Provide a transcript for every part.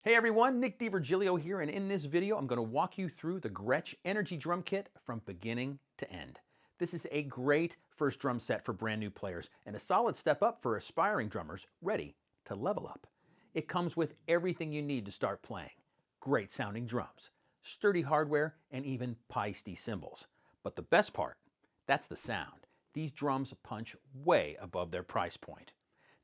Hey everyone, Nick DiVirgilio here, and in this video I'm going to walk you through the Gretsch Energy drum kit from beginning to end. This is a great first drum set for brand new players and a solid step up for aspiring drummers ready to level up. It comes with everything you need to start playing. Great sounding drums, sturdy hardware, and even feisty cymbals. But the best part, that's the sound. These drums punch way above their price point.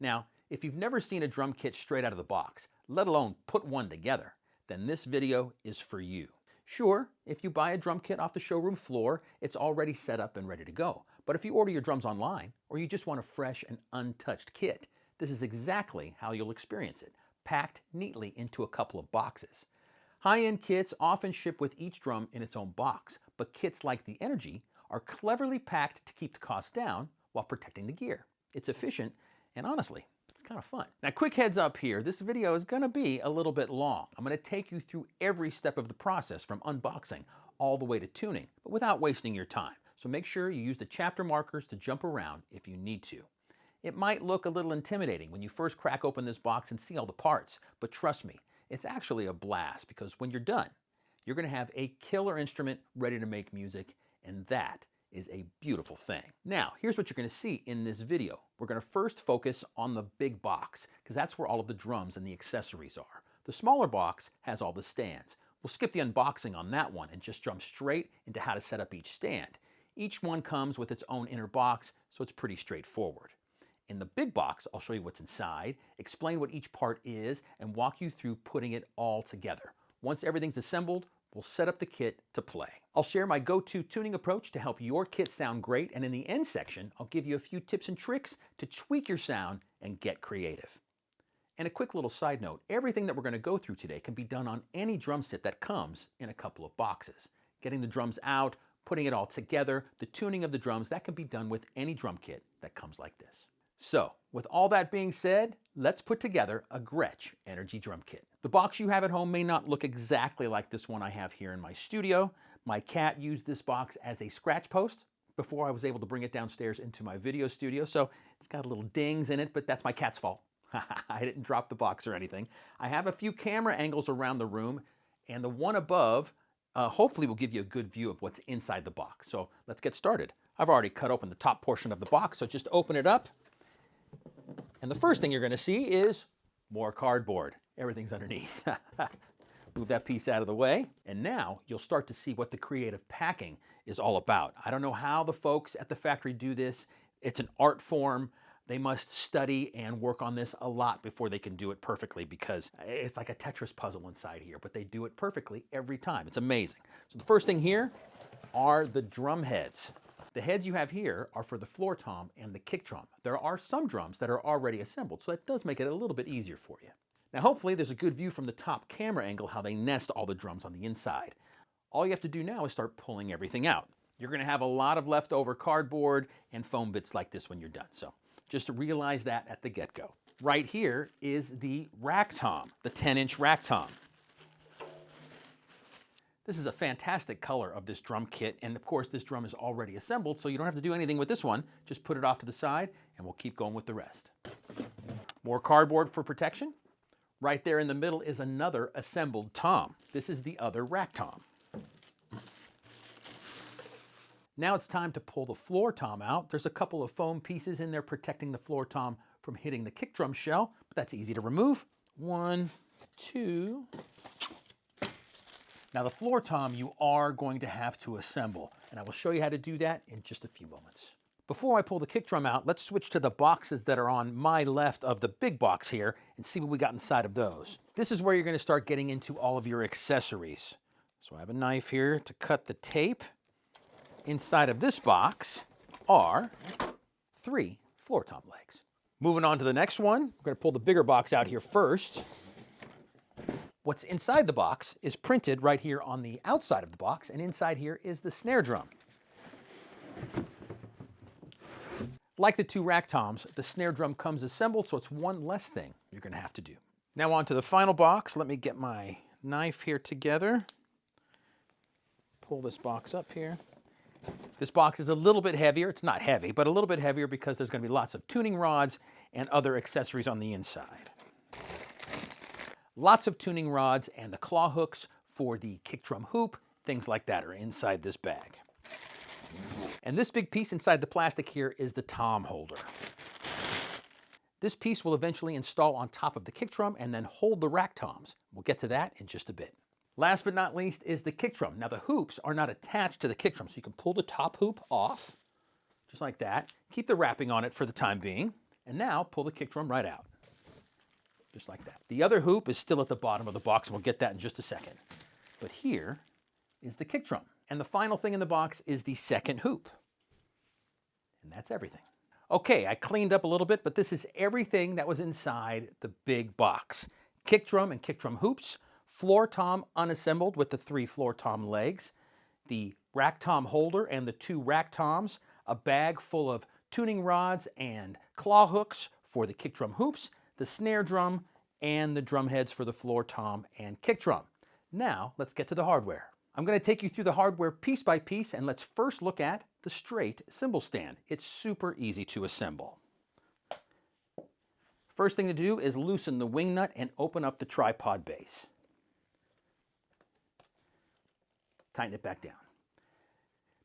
Now, if you've never seen a drum kit straight out of the box, let alone put one together, then this video is for you. Sure, if you buy a drum kit off the showroom floor, it's already set up and ready to go. But if you order your drums online, or you just want a fresh and untouched kit, this is exactly how you'll experience it, packed neatly into a couple of boxes. High-end kits often ship with each drum in its own box, but kits like the Energy are cleverly packed to keep the cost down while protecting the gear. It's efficient, and honestly, it's kind of fun. Now, quick heads up here, this video is going to be a little bit long. I'm going to take you through every step of the process from unboxing all the way to tuning, but without wasting your time. So make sure you use the chapter markers to jump around if you need to. It might look a little intimidating when you first crack open this box and see all the parts, but trust me, it's actually a blast because when you're done, you're going to have a killer instrument ready to make music, and that is a beautiful thing. Now, here's what you're going to see in this video. We're going to first focus on the big box, because that's where all of the drums and the accessories are. The smaller box has all the stands. We'll skip the unboxing on that one and just jump straight into how to set up each stand. Each one comes with its own inner box, so it's pretty straightforward. In the big box, I'll show you what's inside, explain what each part is, and walk you through putting it all together. Once everything's assembled, we'll set up the kit to play. I'll share my go-to tuning approach to help your kit sound great, and in the end section, I'll give you a few tips and tricks to tweak your sound and get creative. And a quick little side note, everything that we're going to go through today can be done on any drum set that comes in a couple of boxes. Getting the drums out, putting it all together, the tuning of the drums, that can be done with any drum kit that comes like this. So, with all that being said, let's put together a Gretsch Energy drum kit. The box you have at home may not look exactly like this one I have here in my studio. My cat used this box as a scratch post before I was able to bring it downstairs into my video studio, so it's got little dings in it, but that's my cat's fault. I didn't drop the box or anything. I have a few camera angles around the room, and the one above hopefully will give you a good view of what's inside the box. So let's get started. I've already cut open the top portion of the box, so just open it up. And the first thing you're going to see is more cardboard. Everything's underneath. Move that piece out of the way. And now you'll start to see what the creative packing is all about. I don't know how the folks at the factory do this. It's an art form. They must study and work on this a lot before they can do it perfectly, because it's like a Tetris puzzle inside here, but they do it perfectly every time. It's amazing. So the first thing here are the drum heads. The heads you have here are for the floor tom and the kick drum. There are some drums that are already assembled, so that does make it a little bit easier for you. Now hopefully there's a good view from the top camera angle how they nest all the drums on the inside. All you have to do now is start pulling everything out. You're going to have a lot of leftover cardboard and foam bits like this when you're done, so just realize that at the get-go. Right here is the rack tom, the 10-inch rack tom. This is a fantastic color of this drum kit, and of course this drum is already assembled, so you don't have to do anything with this one. Just put it off to the side, and we'll keep going with the rest. More cardboard for protection. Right there in the middle is another assembled tom. This is the other rack tom. Now it's time to pull the floor tom out. There's a couple of foam pieces in there protecting the floor tom from hitting the kick drum shell, but that's easy to remove. 1, 2... Now the floor tom you are going to have to assemble, and I will show you how to do that in just a few moments. Before I pull the kick drum out, let's switch to the boxes that are on my left of the big box here and see what we got inside of those. This is where you're going to start getting into all of your accessories. So I have a knife here to cut the tape. Inside of this box are 3 floor tom legs. Moving on to the next one, we're going to pull the bigger box out here first. What's inside the box is printed right here on the outside of the box, and inside here is the snare drum. Like the 2 rack toms, the snare drum comes assembled, so it's one less thing you're going to have to do. Now on to the final box. Let me get my knife here together. Pull this box up here. This box is a little bit heavier. It's not heavy, but a little bit heavier because there's going to be lots of tuning rods and other accessories on the inside. Lots of tuning rods and the claw hooks for the kick drum hoop, things like that are inside this bag. And this big piece inside the plastic here is the tom holder. This piece will eventually install on top of the kick drum and then hold the rack toms. We'll get to that in just a bit. Last but not least is the kick drum. Now the hoops are not attached to the kick drum, so you can pull the top hoop off, just like that. Keep the wrapping on it for the time being, and now pull the kick drum right out, just like that. The other hoop is still at the bottom of the box, and we'll get that in just a second. But here is the kick drum. And the final thing in the box is the second hoop. And that's everything. Okay, I cleaned up a little bit, but this is everything that was inside the big box. Kick drum and kick drum hoops, floor tom unassembled with the 3 floor tom legs, the rack tom holder and the 2 rack toms, a bag full of tuning rods and claw hooks for the kick drum hoops, the snare drum, and the drum heads for the floor tom and kick drum. Now, let's get to the hardware. I'm going to take you through the hardware piece by piece, and let's first look at the straight cymbal stand. It's super easy to assemble. First thing to do is loosen the wing nut and open up the tripod base. Tighten it back down.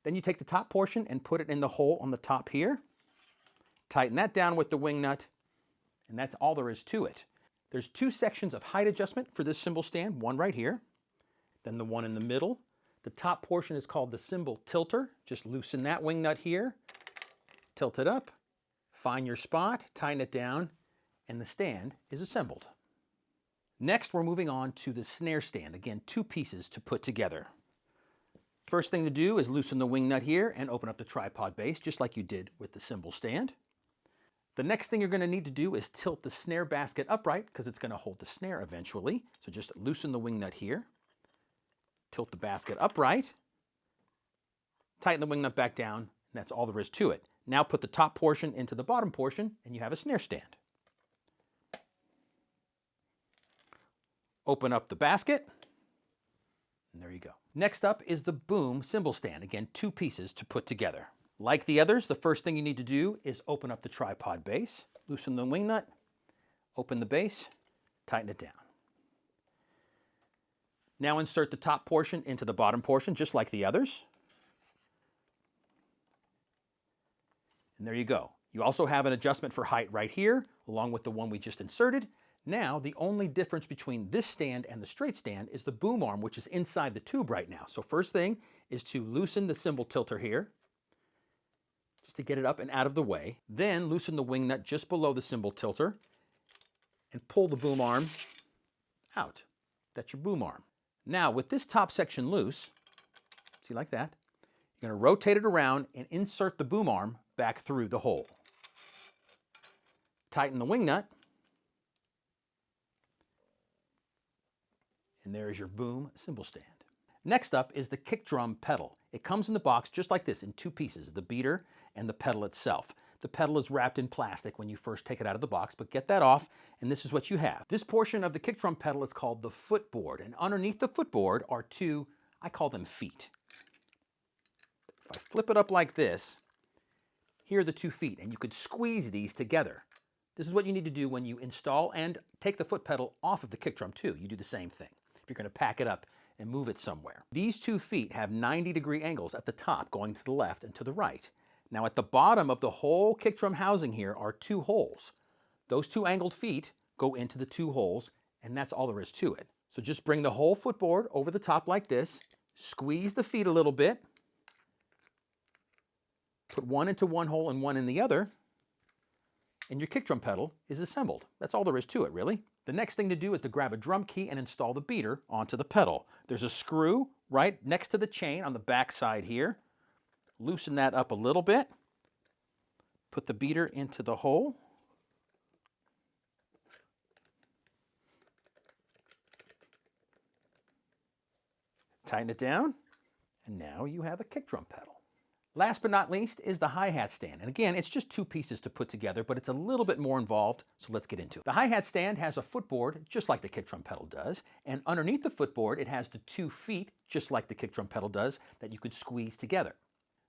Then you take the top portion and put it in the hole on the top here. Tighten that down with the wing nut, and that's all there is to it. There's 2 sections of height adjustment for this cymbal stand, one right here, then the one in the middle. The top portion is called the cymbal tilter. Just loosen that wing nut here, tilt it up, find your spot, tighten it down, and the stand is assembled. Next, we're moving on to the snare stand. Again, 2 pieces to put together. First thing to do is loosen the wing nut here and open up the tripod base, just like you did with the cymbal stand. The next thing you're going to need to do is tilt the snare basket upright, because it's going to hold the snare eventually. So just loosen the wing nut here. Tilt the basket upright, tighten the wing nut back down, and that's all there is to it. Now put the top portion into the bottom portion, and you have a snare stand. Open up the basket, and there you go. Next up is the boom cymbal stand. Again, 2 pieces to put together. Like the others, the first thing you need to do is open up the tripod base, loosen the wing nut, open the base, tighten it down. Now insert the top portion into the bottom portion, just like the others. And there you go. You also have an adjustment for height right here, along with the one we just inserted. Now, the only difference between this stand and the straight stand is the boom arm, which is inside the tube right now. So first thing is to loosen the cymbal tilter here, just to get it up and out of the way. Then loosen the wing nut just below the cymbal tilter and pull the boom arm out. That's your boom arm. Now, with this top section loose, see, like that, you're going to rotate it around and insert the boom arm back through the hole. Tighten the wing nut, and there is your boom cymbal stand. Next up is the kick drum pedal. It comes in the box just like this in 2 pieces, the beater and the pedal itself. The pedal is wrapped in plastic when you first take it out of the box, but get that off, and this is what you have. This portion of the kick drum pedal is called the footboard, and underneath the footboard are 2, I call them feet. If I flip it up like this, here are the 2 feet, and you could squeeze these together. This is what you need to do when you install and take the foot pedal off of the kick drum too. You do the same thing if you're going to pack it up and move it somewhere. These 2 feet have 90-degree angles at the top going to the left and to the right. Now at the bottom of the whole kick drum housing here are 2 holes. Those 2 angled feet go into the 2 holes, and that's all there is to it. So just bring the whole footboard over the top like this, squeeze the feet a little bit, put one into one hole and one in the other, and your kick drum pedal is assembled. That's all there is to it, really. The next thing to do is to grab a drum key and install the beater onto the pedal. There's a screw right next to the chain on the back side here. Loosen that up a little bit. Put the beater into the hole. Tighten it down, and now you have a kick drum pedal. Last but not least is the hi-hat stand. And again, it's just 2 pieces to put together, but it's a little bit more involved, so let's get into it. The hi-hat stand has a footboard, just like the kick drum pedal does, and underneath the footboard, it has the 2 feet, just like the kick drum pedal does, that you could squeeze together.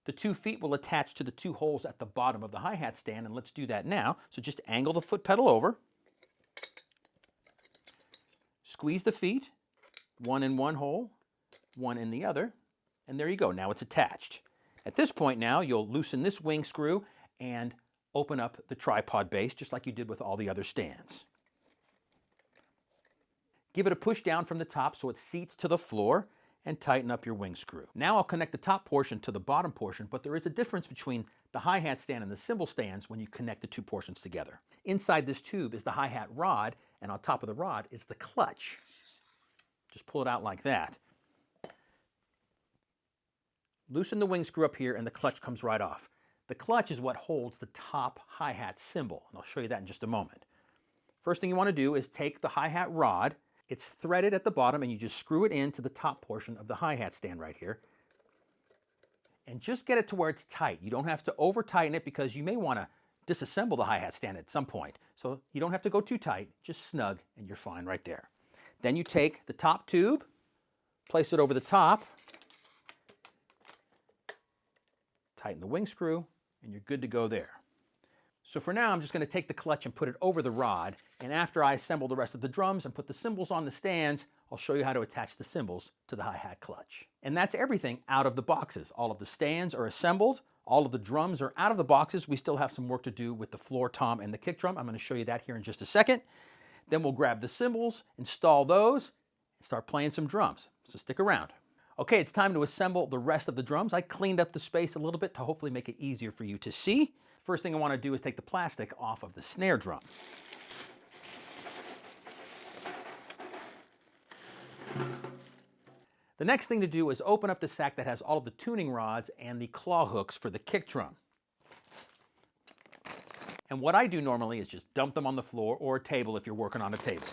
The 2 feet will attach to the 2 holes at the bottom of the hi-hat stand, and let's do that now. So just angle the foot pedal over, Squeeze the feet, one in one hole, one in the other, and there you go. Now it's attached. At this point now, you'll loosen this wing screw and open up the tripod base just like you did with all the other stands. Give it a push down from the top so it seats to the floor and tighten up your wing screw. Now I'll connect the top portion to the bottom portion, but there is a difference between the hi-hat stand and the cymbal stands when you connect the two portions together. Inside this tube is the hi-hat rod, and on top of the rod is the clutch. Just pull it out like that. Loosen the wing screw up here and the clutch comes right off. The clutch is what holds the top hi-hat cymbal, and I'll show you that in just a moment. First thing you want to do is take the hi-hat rod. It's threaded at the bottom and you just screw it into the top portion of the hi-hat stand right here. And just get it to where it's tight. You don't have to over tighten it because you may want to disassemble the hi-hat stand at some point. So you don't have to go too tight, just snug and you're fine right there. Then you take the top tube, place it over the top, tighten the wing screw, and you're good to go there. So for now, I'm just going to take the clutch and put it over the rod, and after I assemble the rest of the drums and put the cymbals on the stands, I'll show you how to attach the cymbals to the hi-hat clutch. And that's everything out of the boxes. All of the stands are assembled, all of the drums are out of the boxes. We still have some work to do with the floor tom and the kick drum. I'm going to show you that here in just a second. Then we'll grab the cymbals, install those, and start playing some drums. So stick around. Okay, it's time to assemble the rest of the drums. I cleaned up the space a little bit to hopefully make it easier for you to see. First thing I want to do is take the plastic off of the snare drum. The next thing to do is open up the sack that has all of the tuning rods and the claw hooks for the kick drum. And what I do normally is just dump them on the floor or a table if you're working on a table.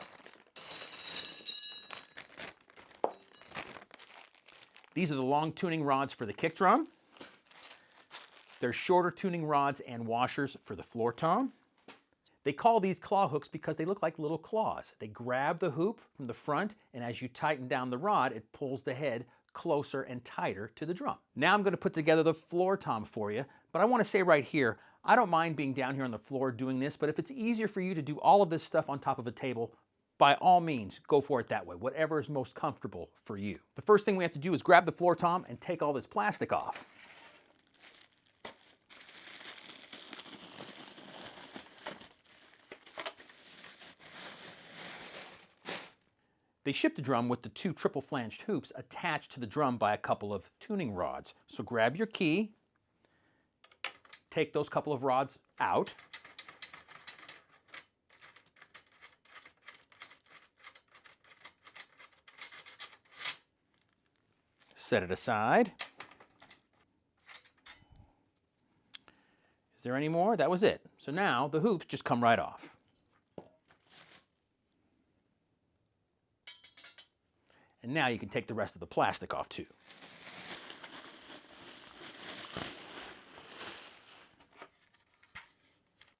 These are the long tuning rods for the kick drum. There's shorter tuning rods and washers for the floor tom. They call these claw hooks because they look like little claws. They grab the hoop from the front, and as you tighten down the rod, it pulls the head closer and tighter to the drum. Now I'm going to put together the floor tom for you, but I want to say right here, I don't mind being down here on the floor doing this, but if it's easier for you to do all of this stuff on top of a table, by all means, go for it that way, whatever is most comfortable for you. The first thing we have to do is grab the floor tom and take all this plastic off. They ship the drum with the two triple flanged hoops attached to the drum by a couple of tuning rods. So grab your key, take those couple of rods out, set it aside. Is there any more? That was it. So now the hoops just come right off. And now you can take the rest of the plastic off too.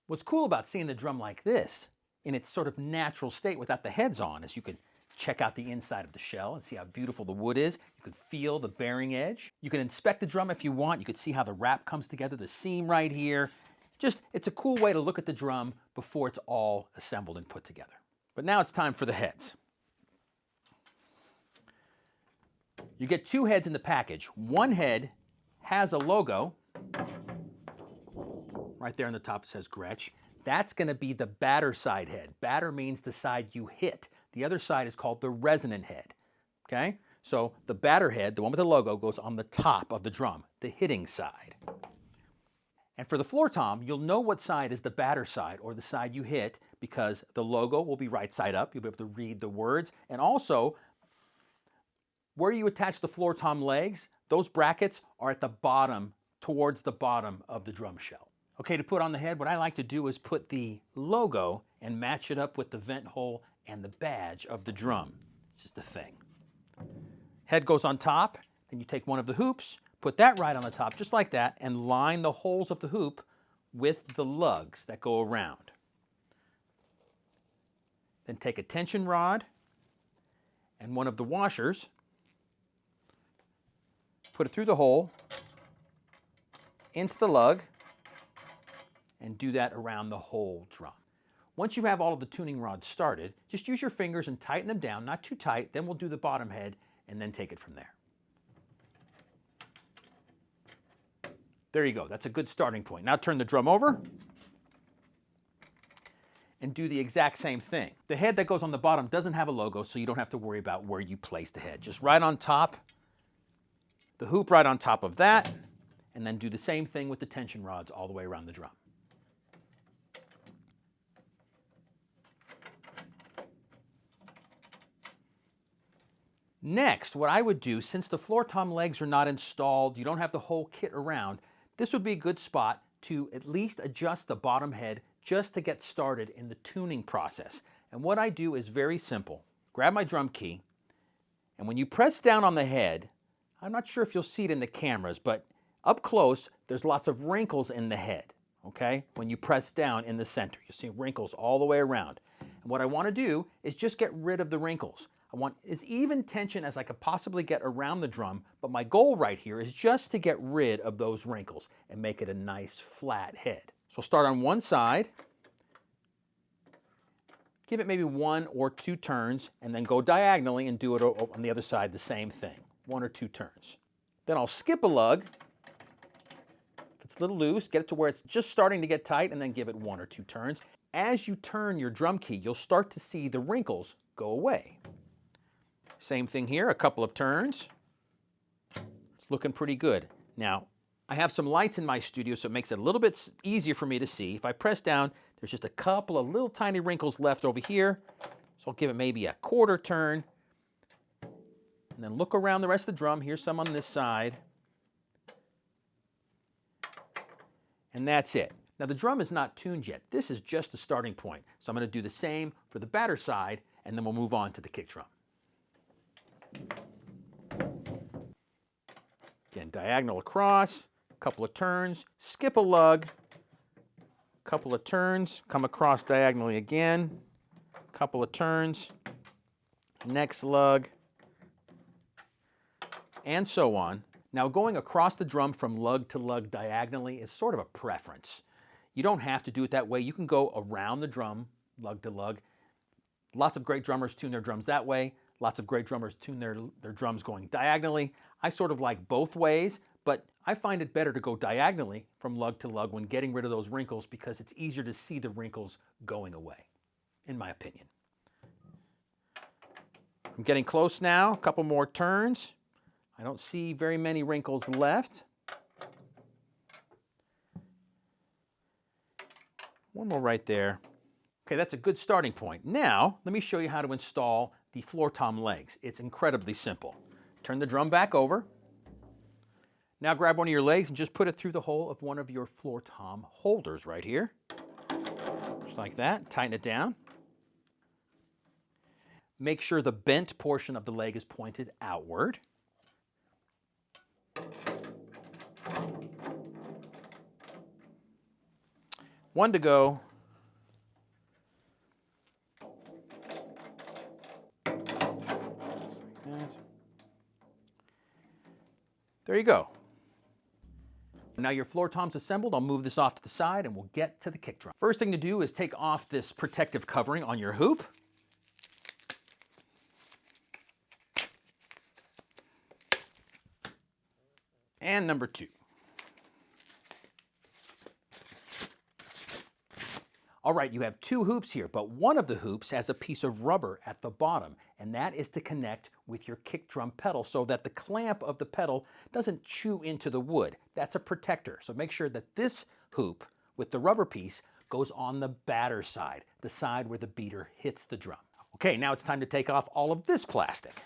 What's cool about seeing the drum like this, in its sort of natural state without the heads on, is you can check out the inside of the shell and see how beautiful the wood is. You can feel the bearing edge. You can inspect the drum if you want. You can see how the wrap comes together, the seam right here. Just, it's a cool way to look at the drum before it's all assembled and put together. But now it's time for the heads. You get two heads in the package. One head has a logo. Right there on the top it says Gretsch. That's going to be the batter side head. Batter means the side you hit. The other side is called the resonant head. Okay? So the batter head, the one with the logo, goes on the top of the drum, the hitting side. And for the floor tom, you'll know what side is the batter side or the side you hit because the logo will be right side up. You'll be able to read the words. And also, where you attach the floor tom legs, those brackets are at the bottom, towards the bottom of the drum shell. Okay, to put on the head, what I like to do is put the logo and match it up with the vent hole and the badge of the drum. Just a thing. Head goes on top, then you take one of the hoops, put that right on the top, just like that, and line the holes of the hoop with the lugs that go around. Then take a tension rod and one of the washers, put it through the hole, into the lug, and do that around the whole drum. Once you have all of the tuning rods started, just use your fingers and tighten them down, not too tight, then we'll do the bottom head and then take it from there. There you go, that's a good starting point. Now turn the drum over and do the exact same thing. The head that goes on the bottom doesn't have a logo, so you don't have to worry about where you place the head. Just right on top, the hoop right on top of that, and then do the same thing with the tension rods all the way around the drum. Next, what I would do, since the floor tom legs are not installed, you don't have the whole kit around, this would be a good spot to at least adjust the bottom head just to get started in the tuning process. And what I do is very simple. Grab my drum key, and when you press down on the head, I'm not sure if you'll see it in the cameras, but up close, there's lots of wrinkles in the head, okay? When you press down in the center, you'll see wrinkles all the way around. And what I want to do is just get rid of the wrinkles. I want as even tension as I could possibly get around the drum, but my goal right here is just to get rid of those wrinkles and make it a nice flat head. So start on one side, give it maybe 1 or 2 turns, and then go diagonally and do it on the other side the same thing, 1 or 2 turns. Then I'll skip a lug. If it's a little loose, get it to where it's just starting to get tight, and then give it 1 or 2 turns. As you turn your drum key, you'll start to see the wrinkles go away. Same thing here, a couple of turns. It's looking pretty good. Now, I have some lights in my studio, so it makes it a little bit easier for me to see. If I press down, there's just a couple of little tiny wrinkles left over here. So I'll give it maybe a 1/4 turn. And then look around the rest of the drum. Here's some on this side. And that's it. Now the drum is not tuned yet. This is just the starting point. So I'm going to do the same for the batter side, and then we'll move on to the kick drum. Again, diagonal across, a couple of turns, skip a lug, couple of turns, come across diagonally again, couple of turns, next lug, and so on. Now going across the drum from lug to lug diagonally is sort of a preference. You don't have to do it that way. You can go around the drum, lug to lug. Lots of great drummers tune their drums that way. Lots of great drummers tune their drums going diagonally. I sort of like both ways, but I find it better to go diagonally from lug to lug when getting rid of those wrinkles because it's easier to see the wrinkles going away, in my opinion. I'm getting close now, a couple more turns. I don't see very many wrinkles left. One more right there. Okay, that's a good starting point. Now, let me show you how to install the floor tom legs. It's incredibly simple. Turn the drum back over. Now grab one of your legs and just put it through the hole of one of your floor tom holders right here. Just like that. Tighten it down. Make sure the bent portion of the leg is pointed outward. One to go. There you go. Now your floor tom's assembled. I'll move this off to the side and we'll get to the kick drum. First thing to do is take off this protective covering on your hoop. And number 2. All right, you have 2 hoops here, but one of the hoops has a piece of rubber at the bottom, and that is to connect with your kick drum pedal so that the clamp of the pedal doesn't chew into the wood. That's a protector. So make sure that this hoop with the rubber piece goes on the batter side, the side where the beater hits the drum. Okay, now it's time to take off all of this plastic.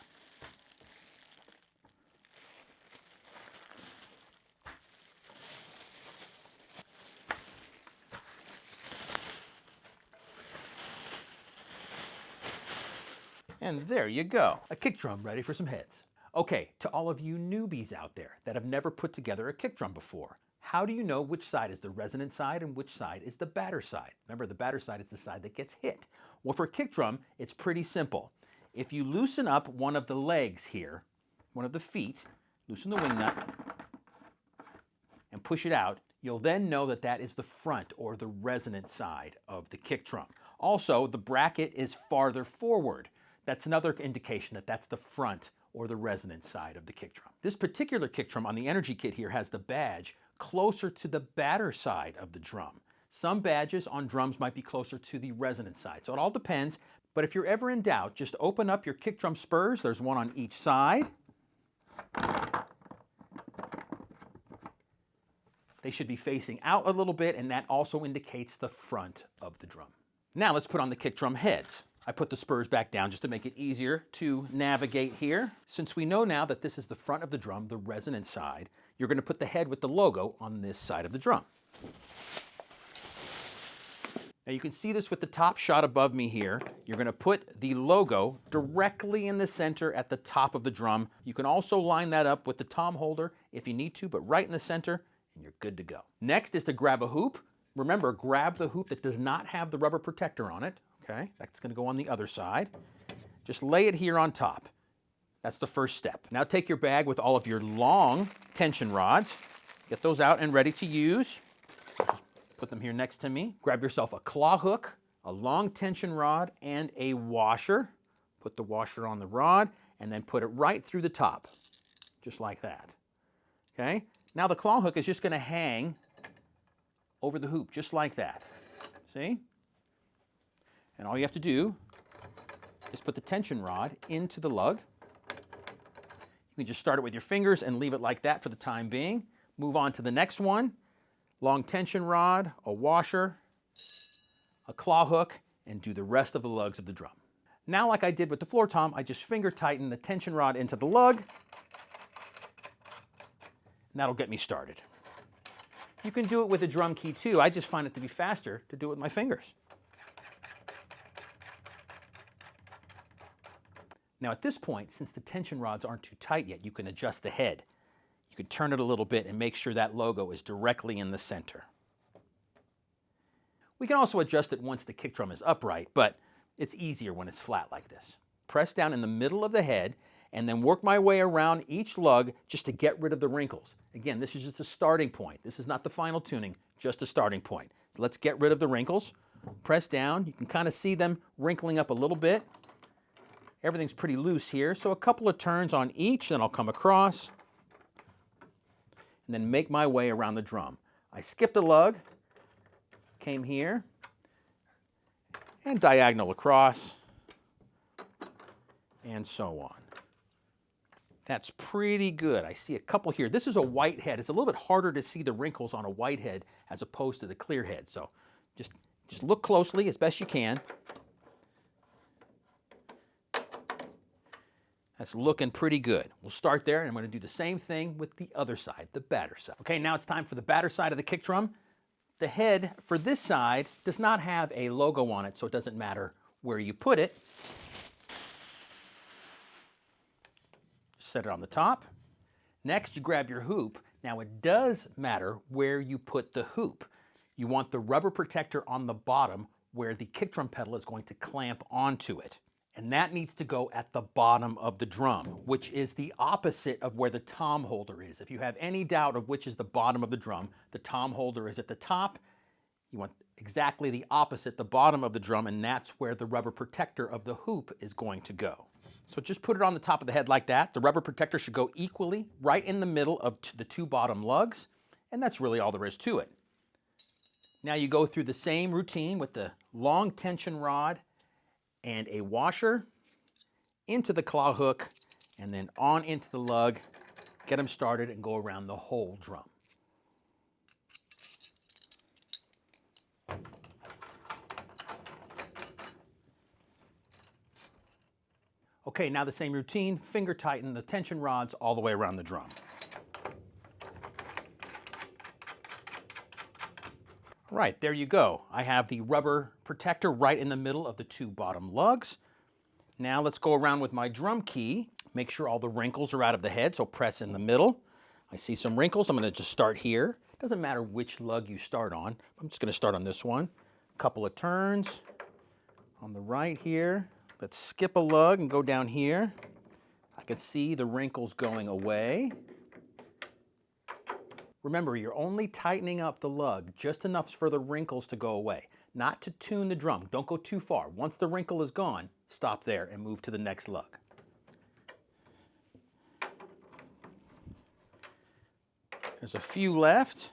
And there you go, a kick drum ready for some heads. Okay, to all of you newbies out there that have never put together a kick drum before, how do you know which side is the resonant side and which side is the batter side? Remember, the batter side is the side that gets hit. Well, for a kick drum, it's pretty simple. If you loosen up one of the legs here, one of the feet, loosen the wing nut, and push it out, you'll then know that that is the front or the resonant side of the kick drum. Also, the bracket is farther forward. That's another indication that that's the front or the resonance side of the kick drum. This particular kick drum on the Energy kit here has the badge closer to the batter side of the drum. Some badges on drums might be closer to the resonance side, so it all depends. But if you're ever in doubt, just open up your kick drum spurs. There's one on each side. They should be facing out a little bit, and that also indicates the front of the drum. Now let's put on the kick drum heads. I put the spurs back down just to make it easier to navigate here. Since we know now that this is the front of the drum, the resonance side, you're going to put the head with the logo on this side of the drum. Now you can see this with the top shot above me here. You're going to put the logo directly in the center at the top of the drum. You can also line that up with the tom holder if you need to, but right in the center, and you're good to go. Next is to grab a hoop. Remember, grab the hoop that does not have the rubber protector on it. Okay, that's going to go on the other side. Just lay it here on top. That's the first step. Now take your bag with all of your long tension rods. Get those out and ready to use. Put them here next to me. Grab yourself a claw hook, a long tension rod, and a washer. Put the washer on the rod and then put it right through the top, just like that. Okay? Now the claw hook is just going to hang over the hoop, just like that. See? And all you have to do is put the tension rod into the lug. You can just start it with your fingers and leave it like that for the time being. Move on to the next one. Long tension rod, a washer, a claw hook, and do the rest of the lugs of the drum. Now, like I did with the floor tom, I just finger tighten the tension rod into the lug, and that'll get me started. You can do it with a drum key too. I just find it to be faster to do it with my fingers. Now at this point, since the tension rods aren't too tight yet, you can adjust the head. You can turn it a little bit and make sure that logo is directly in the center. We can also adjust it once the kick drum is upright, but it's easier when it's flat like this. Press down in the middle of the head and then work my way around each lug just to get rid of the wrinkles. Again, this is just a starting point. This is not the final tuning, just a starting point. So let's get rid of the wrinkles. Press down. You can kind of see them wrinkling up a little bit. Everything's pretty loose here, so a couple of turns on each, then I'll come across and then make my way around the drum. I skipped a lug, came here, and diagonal across, and so on. That's pretty good. I see a couple here. This is a white head. It's a little bit harder to see the wrinkles on a white head as opposed to the clear head, so just look closely as best you can. That's looking pretty good. We'll start there, and I'm going to do the same thing with the other side, the batter side. Okay, now it's time for the batter side of the kick drum. The head for this side does not have a logo on it, so it doesn't matter where you put it. Set it on the top. Next, you grab your hoop. Now, it does matter where you put the hoop. You want the rubber protector on the bottom where the kick drum pedal is going to clamp onto it. And that needs to go at the bottom of the drum, which is the opposite of where the tom holder is. If you have any doubt of which is the bottom of the drum, the tom holder is at the top. You want exactly the opposite, the bottom of the drum, and that's where the rubber protector of the hoop is going to go. So just put it on the top of the head like that. The rubber protector should go equally right in the middle of the two bottom lugs, and that's really all there is to it. Now you go through the same routine with the long tension rod and a washer into the claw hook, and then on into the lug, get them started and go around the whole drum. Okay, now the same routine, finger tighten the tension rods all the way around the drum. Right, there you go. I have the rubber protector right in the middle of the two bottom lugs. Now let's go around with my drum key. Make sure all the wrinkles are out of the head, so press in the middle. I see some wrinkles. I'm going to just start here. Doesn't matter which lug you start on. I'm just going to start on this one. A couple of turns on the right here. Let's skip a lug and go down here. I can see the wrinkles going away. Remember, you're only tightening up the lug just enough for the wrinkles to go away. not to tune the drum. Don't go too far. Once the wrinkle is gone, stop there and move to the next lug. There's a few left.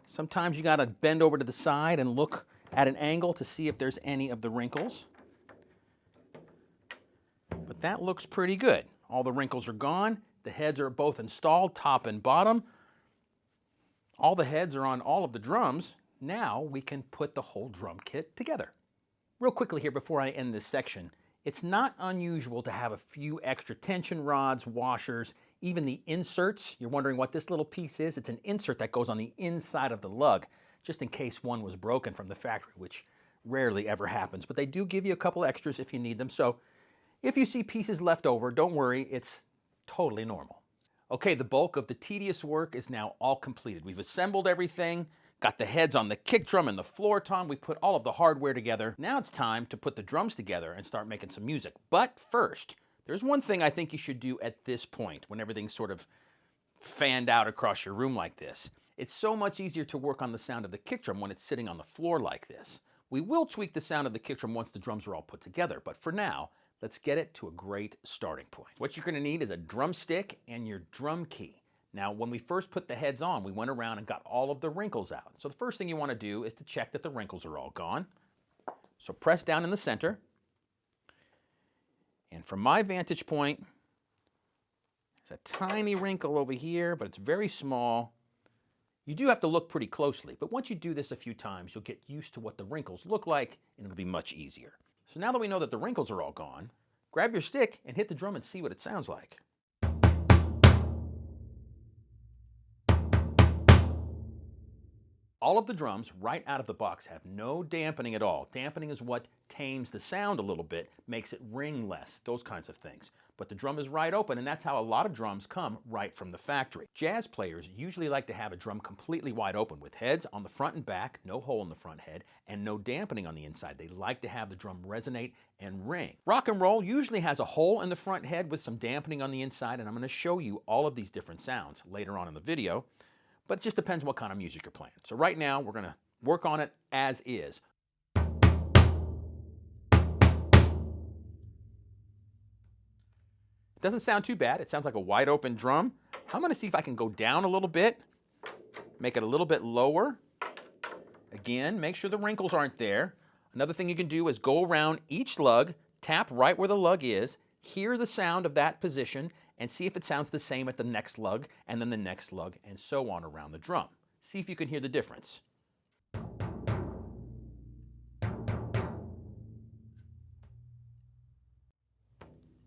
Sometimes you got to bend over to the side and look at an angle to see if there's any of the wrinkles. But that looks pretty good. All the wrinkles are gone. The heads are both installed, top and bottom. All the heads are on all of the drums. Now we can put the whole drum kit together. Real quickly here before I end this section, it's not unusual to have a few extra tension rods, washers, even the inserts. You're wondering what this little piece is? It's an insert that goes on the inside of the lug, just in case one was broken from the factory, which rarely ever happens. But they do give you a couple extras if you need them. So if you see pieces left over, don't worry, it's totally normal. Okay, the bulk of the tedious work is now all completed. We've assembled everything, got the heads on the kick drum and the floor tom. We've put all of the hardware together. Now it's time to put the drums together and start making some music. But first, there's one thing I think you should do at this point when everything's sort of fanned out across your room like this. It's so much easier to work on the sound of the kick drum when it's sitting on the floor like this. We will tweak the sound of the kick drum once the drums are all put together, but for now, let's get it to a great starting point. What you're going to need is a drumstick and your drum key. Now, when we first put the heads on, we went around and got all of the wrinkles out. So the first thing you want to do is to check that the wrinkles are all gone. So press down in the center. And from my vantage point, there's a tiny wrinkle over here, but it's very small. You do have to look pretty closely, but once you do this a few times, you'll get used to what the wrinkles look like, and it'll be much easier. So now that we know that the wrinkles are all gone, grab your stick and hit the drum and see what it sounds like. All of the drums right out of the box have no dampening at all. Dampening is what tames the sound a little bit, makes it ring less, those kinds of things. But the drum is right open, and that's how a lot of drums come right from the factory. Jazz players usually like to have a drum completely wide open with heads on the front and back, no hole in the front head, and no dampening on the inside. They like to have the drum resonate and ring. Rock and roll usually has a hole in the front head with some dampening on the inside, and I'm going to show you all of these different sounds later on in the video. But it just depends what kind of music you're playing. So right now, we're going to work on it as is. It doesn't sound too bad. It sounds like a wide open drum. I'm going to see if I can go down a little bit, make it a little bit lower. Again, make sure the wrinkles aren't there. Another thing you can do is go around each lug, tap right where the lug is, hear the sound of that position, and see if it sounds the same at the next lug, and then the next lug, and so on around the drum. See if you can hear the difference.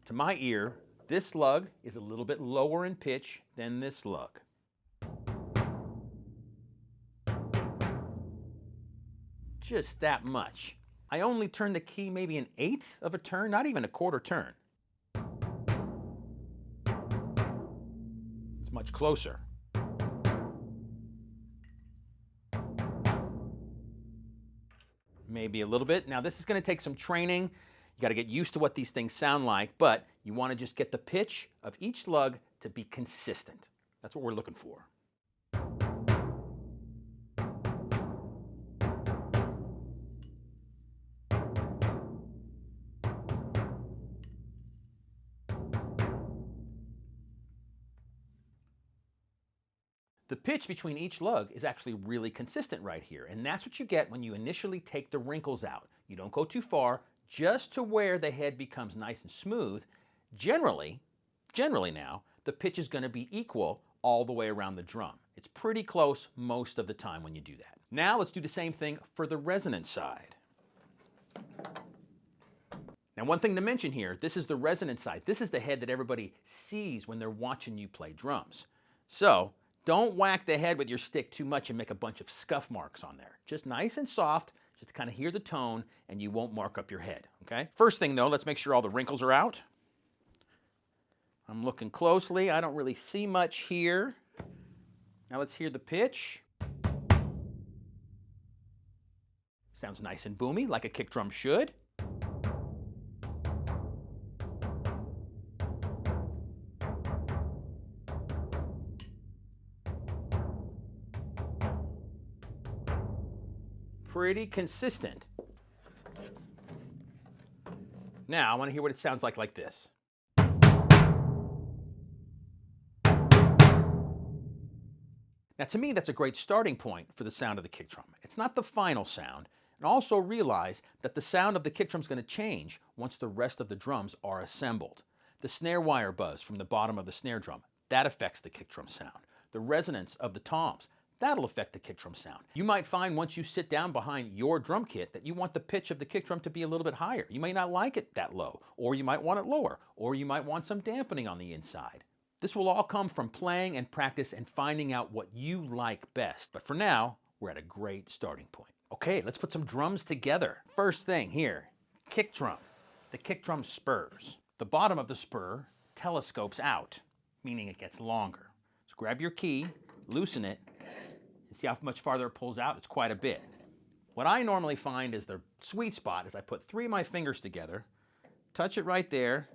To my ear, this lug is a little bit lower in pitch than this lug. Just that much. I only turned the key maybe an eighth of a turn, not even a quarter turn. It's much closer. Maybe a little bit. Now this is going to take some training. You got to get used to what these things sound like, but you want to just get the pitch of each lug to be consistent. That's what we're looking for. The pitch between each lug is actually really consistent right here, and that's what you get when you initially take the wrinkles out. You don't go too far, just to where the head becomes nice and smooth. Generally now, the pitch is going to be equal all the way around the drum. It's pretty close most of the time when you do that. Now let's do the same thing for the resonance side. Now one thing to mention here, this is the resonance side. This is the head that everybody sees when they're watching you play drums. So don't whack the head with your stick too much and make a bunch of scuff marks on there. Just nice and soft, just to kind of hear the tone, and you won't mark up your head, okay? First thing though, let's make sure all the wrinkles are out. I'm looking closely. I don't really see much here. Now let's hear the pitch. Sounds nice and boomy, like a kick drum should. pretty consistent. Now I want to hear what it sounds like this. Now to me, that's a great starting point for the sound of the kick drum. It's not the final sound. And also realize that the sound of the kick drum is going to change once the rest of the drums are assembled. The snare wire buzz from the bottom of the snare drum, that affects the kick drum sound. The resonance of the toms, that'll affect the kick drum sound. You might find once you sit down behind your drum kit that you want the pitch of the kick drum to be a little bit higher. You may not like it that low, or you might want it lower, or you might want some dampening on the inside. This will all come from playing and practice and finding out what you like best. But for now, we're at a great starting point. Okay, let's put some drums together. First thing here, kick drum. The kick drum spurs. The bottom of the spur telescopes out, meaning it gets longer. So grab your key, loosen it, and see how much farther it pulls out. It's quite a bit. What I normally find is the sweet spot is I put 3 of my fingers together, touch it right there,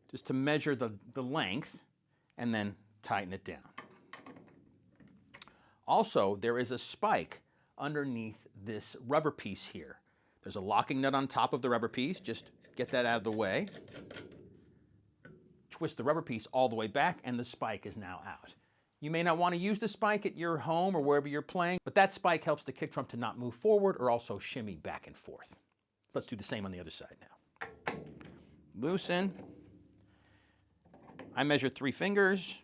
just to measure the length, and then tighten it down. Also, there is a spike underneath this rubber piece here. There's a locking nut on top of the rubber piece. Just get that out of the way. Twist the rubber piece all the way back, and the spike is now out. You may not want to use the spike at your home or wherever you're playing, but that spike helps the kick drum to not move forward or also shimmy back and forth. Let's do the same on the other side now. Loosen. I measure 3 fingers,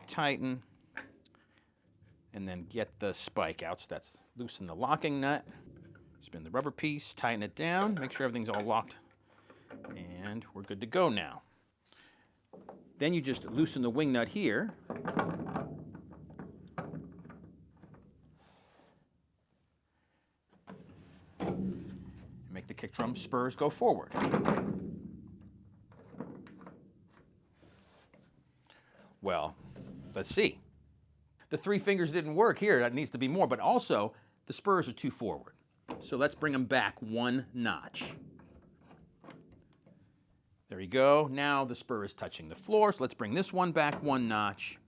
tighten, and then get the spike out. So that's loosen the locking nut, spin the rubber piece, tighten it down, make sure everything's all locked, and we're good to go now. Then you just loosen the wing nut here. And make the kick drum spurs go forward. Well, let's see. The 3 fingers didn't work here. That needs to be more, but also the spurs are too forward. So let's bring them back 1 notch. There you go. Now the spur is touching the floor, so let's bring this one back 1 notch.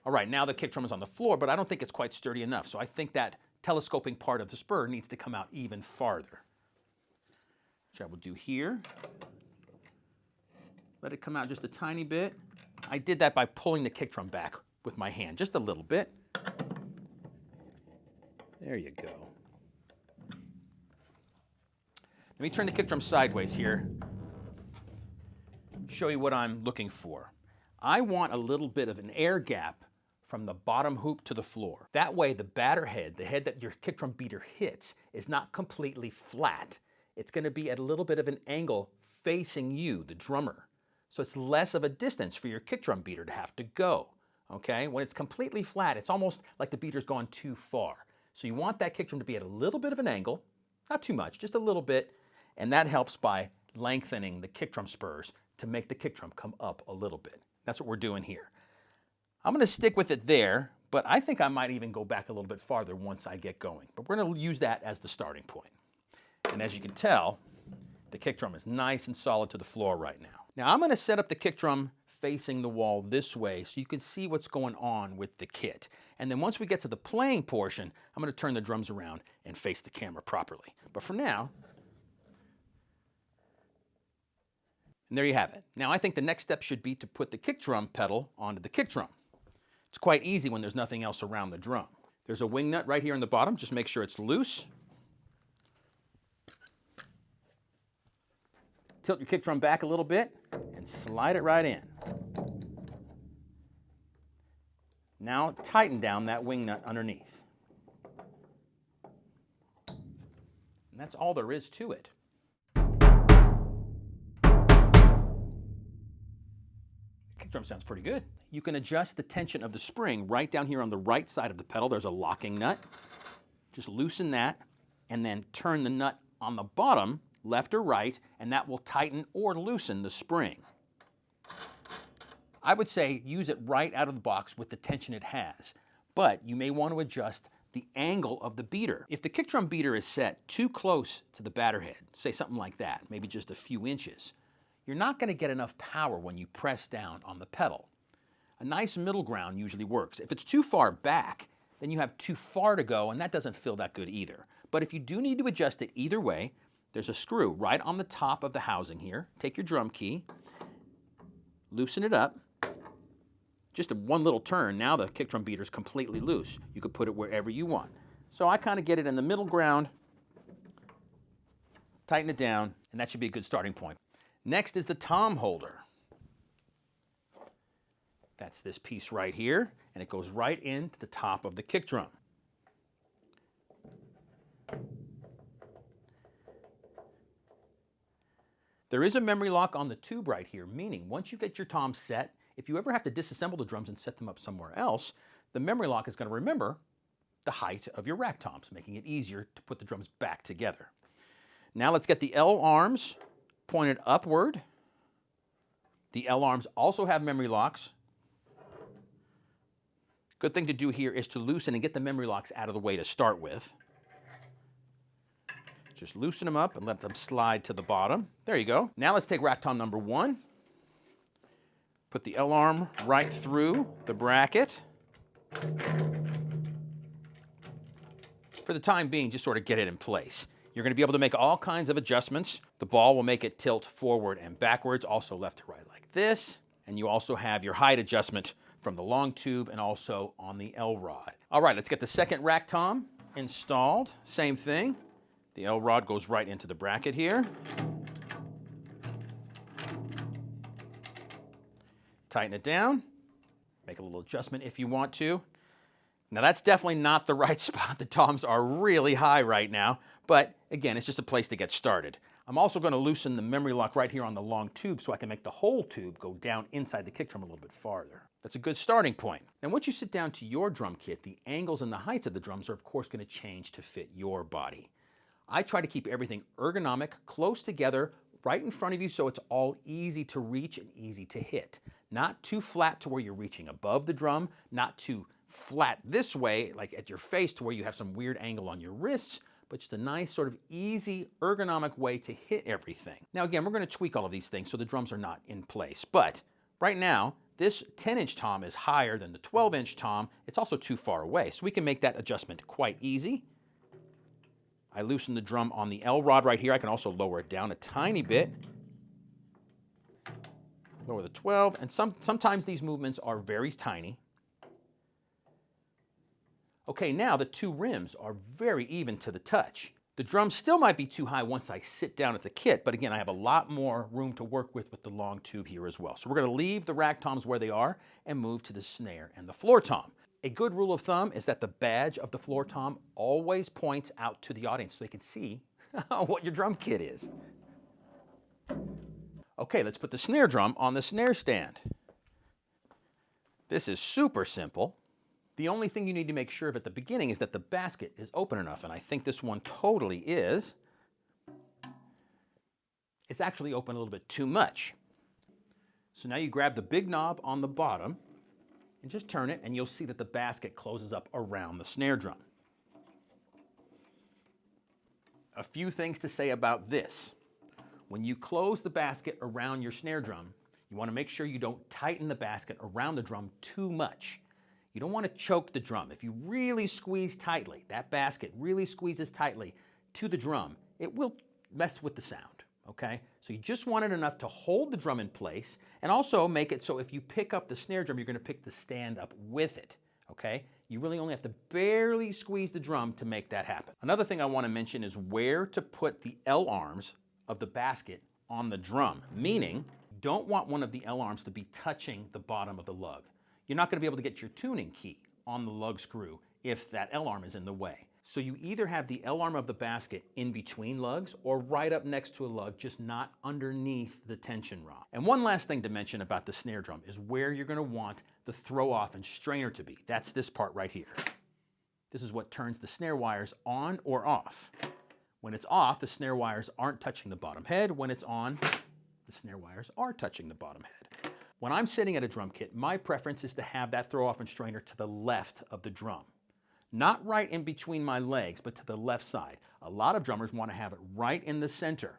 All right, now the kick drum is on the floor, but I don't think it's quite sturdy enough, so I think that telescoping part of the spur needs to come out even farther, which I will do here. Let it come out just a tiny bit. I did that by pulling the kick drum back with my hand, just a little bit. There you go. Let me turn the kick drum sideways here. Show you what I'm looking for. I want a little bit of an air gap from the bottom hoop to the floor. That way the batter head, the head that your kick drum beater hits, is not completely flat. It's going to be at a little bit of an angle facing you, the drummer. So it's less of a distance for your kick drum beater to have to go, okay? When it's completely flat, it's almost like the beater's gone too far. So you want that kick drum to be at a little bit of an angle, not too much, just a little bit, and that helps by lengthening the kick drum spurs to make the kick drum come up a little bit. That's what we're doing here. I'm gonna stick with it there, but I think I might even go back a little bit farther once I get going. But we're gonna use that as the starting point. And as you can tell, the kick drum is nice and solid to the floor right now. Now I'm going to set up the kick drum facing the wall this way so you can see what's going on with the kit. And then once we get to the playing portion, I'm going to turn the drums around and face the camera properly. But for now, and there you have it. Now I think the next step should be to put the kick drum pedal onto the kick drum. It's quite easy when there's nothing else around the drum. There's a wing nut right here on the bottom. Just make sure it's loose. Tilt your kick drum back a little bit and slide it right in. Now tighten down that wing nut underneath. And that's all there is to it. The kick drum sounds pretty good. You can adjust the tension of the spring right down here on the right side of the pedal. There's a locking nut. Just loosen that and then turn the nut on the bottom, left or right, and that will tighten or loosen the spring. I would say use it right out of the box with the tension it has, but you may want to adjust the angle of the beater. If the kick drum beater is set too close to the batter head, say something like that, maybe just a few inches, you're not going to get enough power when you press down on the pedal. A nice middle ground usually works. If it's too far back, then you have too far to go, and that doesn't feel that good either. But if you do need to adjust it either way, there's a screw right on the top of the housing here. Take your drum key, loosen it up. Just one little turn, now the kick drum beater is completely loose. You could put it wherever you want. So I kind of get it in the middle ground, tighten it down, and that should be a good starting point. Next is the tom holder. That's this piece right here, and it goes right into the top of the kick drum. There is a memory lock on the tube right here, meaning once you get your toms set, if you ever have to disassemble the drums and set them up somewhere else, the memory lock is going to remember the height of your rack toms, making it easier to put the drums back together. Now let's get the L arms pointed upward. The L arms also have memory locks. Good thing to do here is to loosen and get the memory locks out of the way to start with. Just loosen them up and let them slide to the bottom. There you go. Now let's take rack tom number 1. Put the L arm right through the bracket. For the time being, just sort of get it in place. You're going to be able to make all kinds of adjustments. The ball will make it tilt forward and backwards, also left to right like this. And you also have your height adjustment from the long tube and also on the L rod. All right, let's get the second rack tom installed. Same thing. The L rod goes right into the bracket here. Tighten it down. Make a little adjustment if you want to. Now that's definitely not the right spot. The toms are really high right now, but again, it's just a place to get started. I'm also going to loosen the memory lock right here on the long tube so I can make the whole tube go down inside the kick drum a little bit farther. That's a good starting point. And once you sit down to your drum kit, the angles and the heights of the drums are of course going to change to fit your body. I try to keep everything ergonomic, close together, right in front of you so it's all easy to reach and easy to hit. Not too flat to where you're reaching above the drum, not too flat this way, like at your face to where you have some weird angle on your wrists, but just a nice sort of easy ergonomic way to hit everything. Now again, we're going to tweak all of these things so the drums are not in place, but right now, this 10-inch tom is higher than the 12-inch tom. It's also too far away, so we can make that adjustment quite easy. I loosen the drum on the L rod right here. I can also lower it down a tiny bit. Lower the 12, and sometimes these movements are very tiny. Okay, now the two rims are very even to the touch. The drum still might be too high once I sit down at the kit, but again, I have a lot more room to work with the long tube here as well. So we're going to leave the rack toms where they are and move to the snare and the floor tom. A good rule of thumb is that the badge of the floor tom always points out to the audience so they can see what your drum kit is. Okay, let's put the snare drum on the snare stand. This is super simple. The only thing you need to make sure of at the beginning is that the basket is open enough, and I think this one totally is. It's actually open a little bit too much. So now you grab the big knob on the bottom and just turn it, and you'll see that the basket closes up around the snare drum. A few things to say about this. When you close the basket around your snare drum, you want to make sure you don't tighten the basket around the drum too much. You don't want to choke the drum. If you really squeeze tightly, that basket really squeezes tightly to the drum, it will mess with the sound, okay? So you just want it enough to hold the drum in place and also make it so if you pick up the snare drum, you're going to pick the stand up with it, okay? You really only have to barely squeeze the drum to make that happen. Another thing I want to mention is where to put the L arms of the basket on the drum, meaning you don't want one of the L arms to be touching the bottom of the lug. You're not going to be able to get your tuning key on the lug screw if that L arm is in the way. So you either have the L arm of the basket in between lugs or right up next to a lug, just not underneath the tension rod. And one last thing to mention about the snare drum is where you're going to want the throw off and strainer to be. That's this part right here. This is what turns the snare wires on or off. When it's off, the snare wires aren't touching the bottom head. When it's on, the snare wires are touching the bottom head. When I'm sitting at a drum kit, my preference is to have that throw off and strainer to the left of the drum. Not right in between my legs, but to the left side. A lot of drummers want to have it right in the center,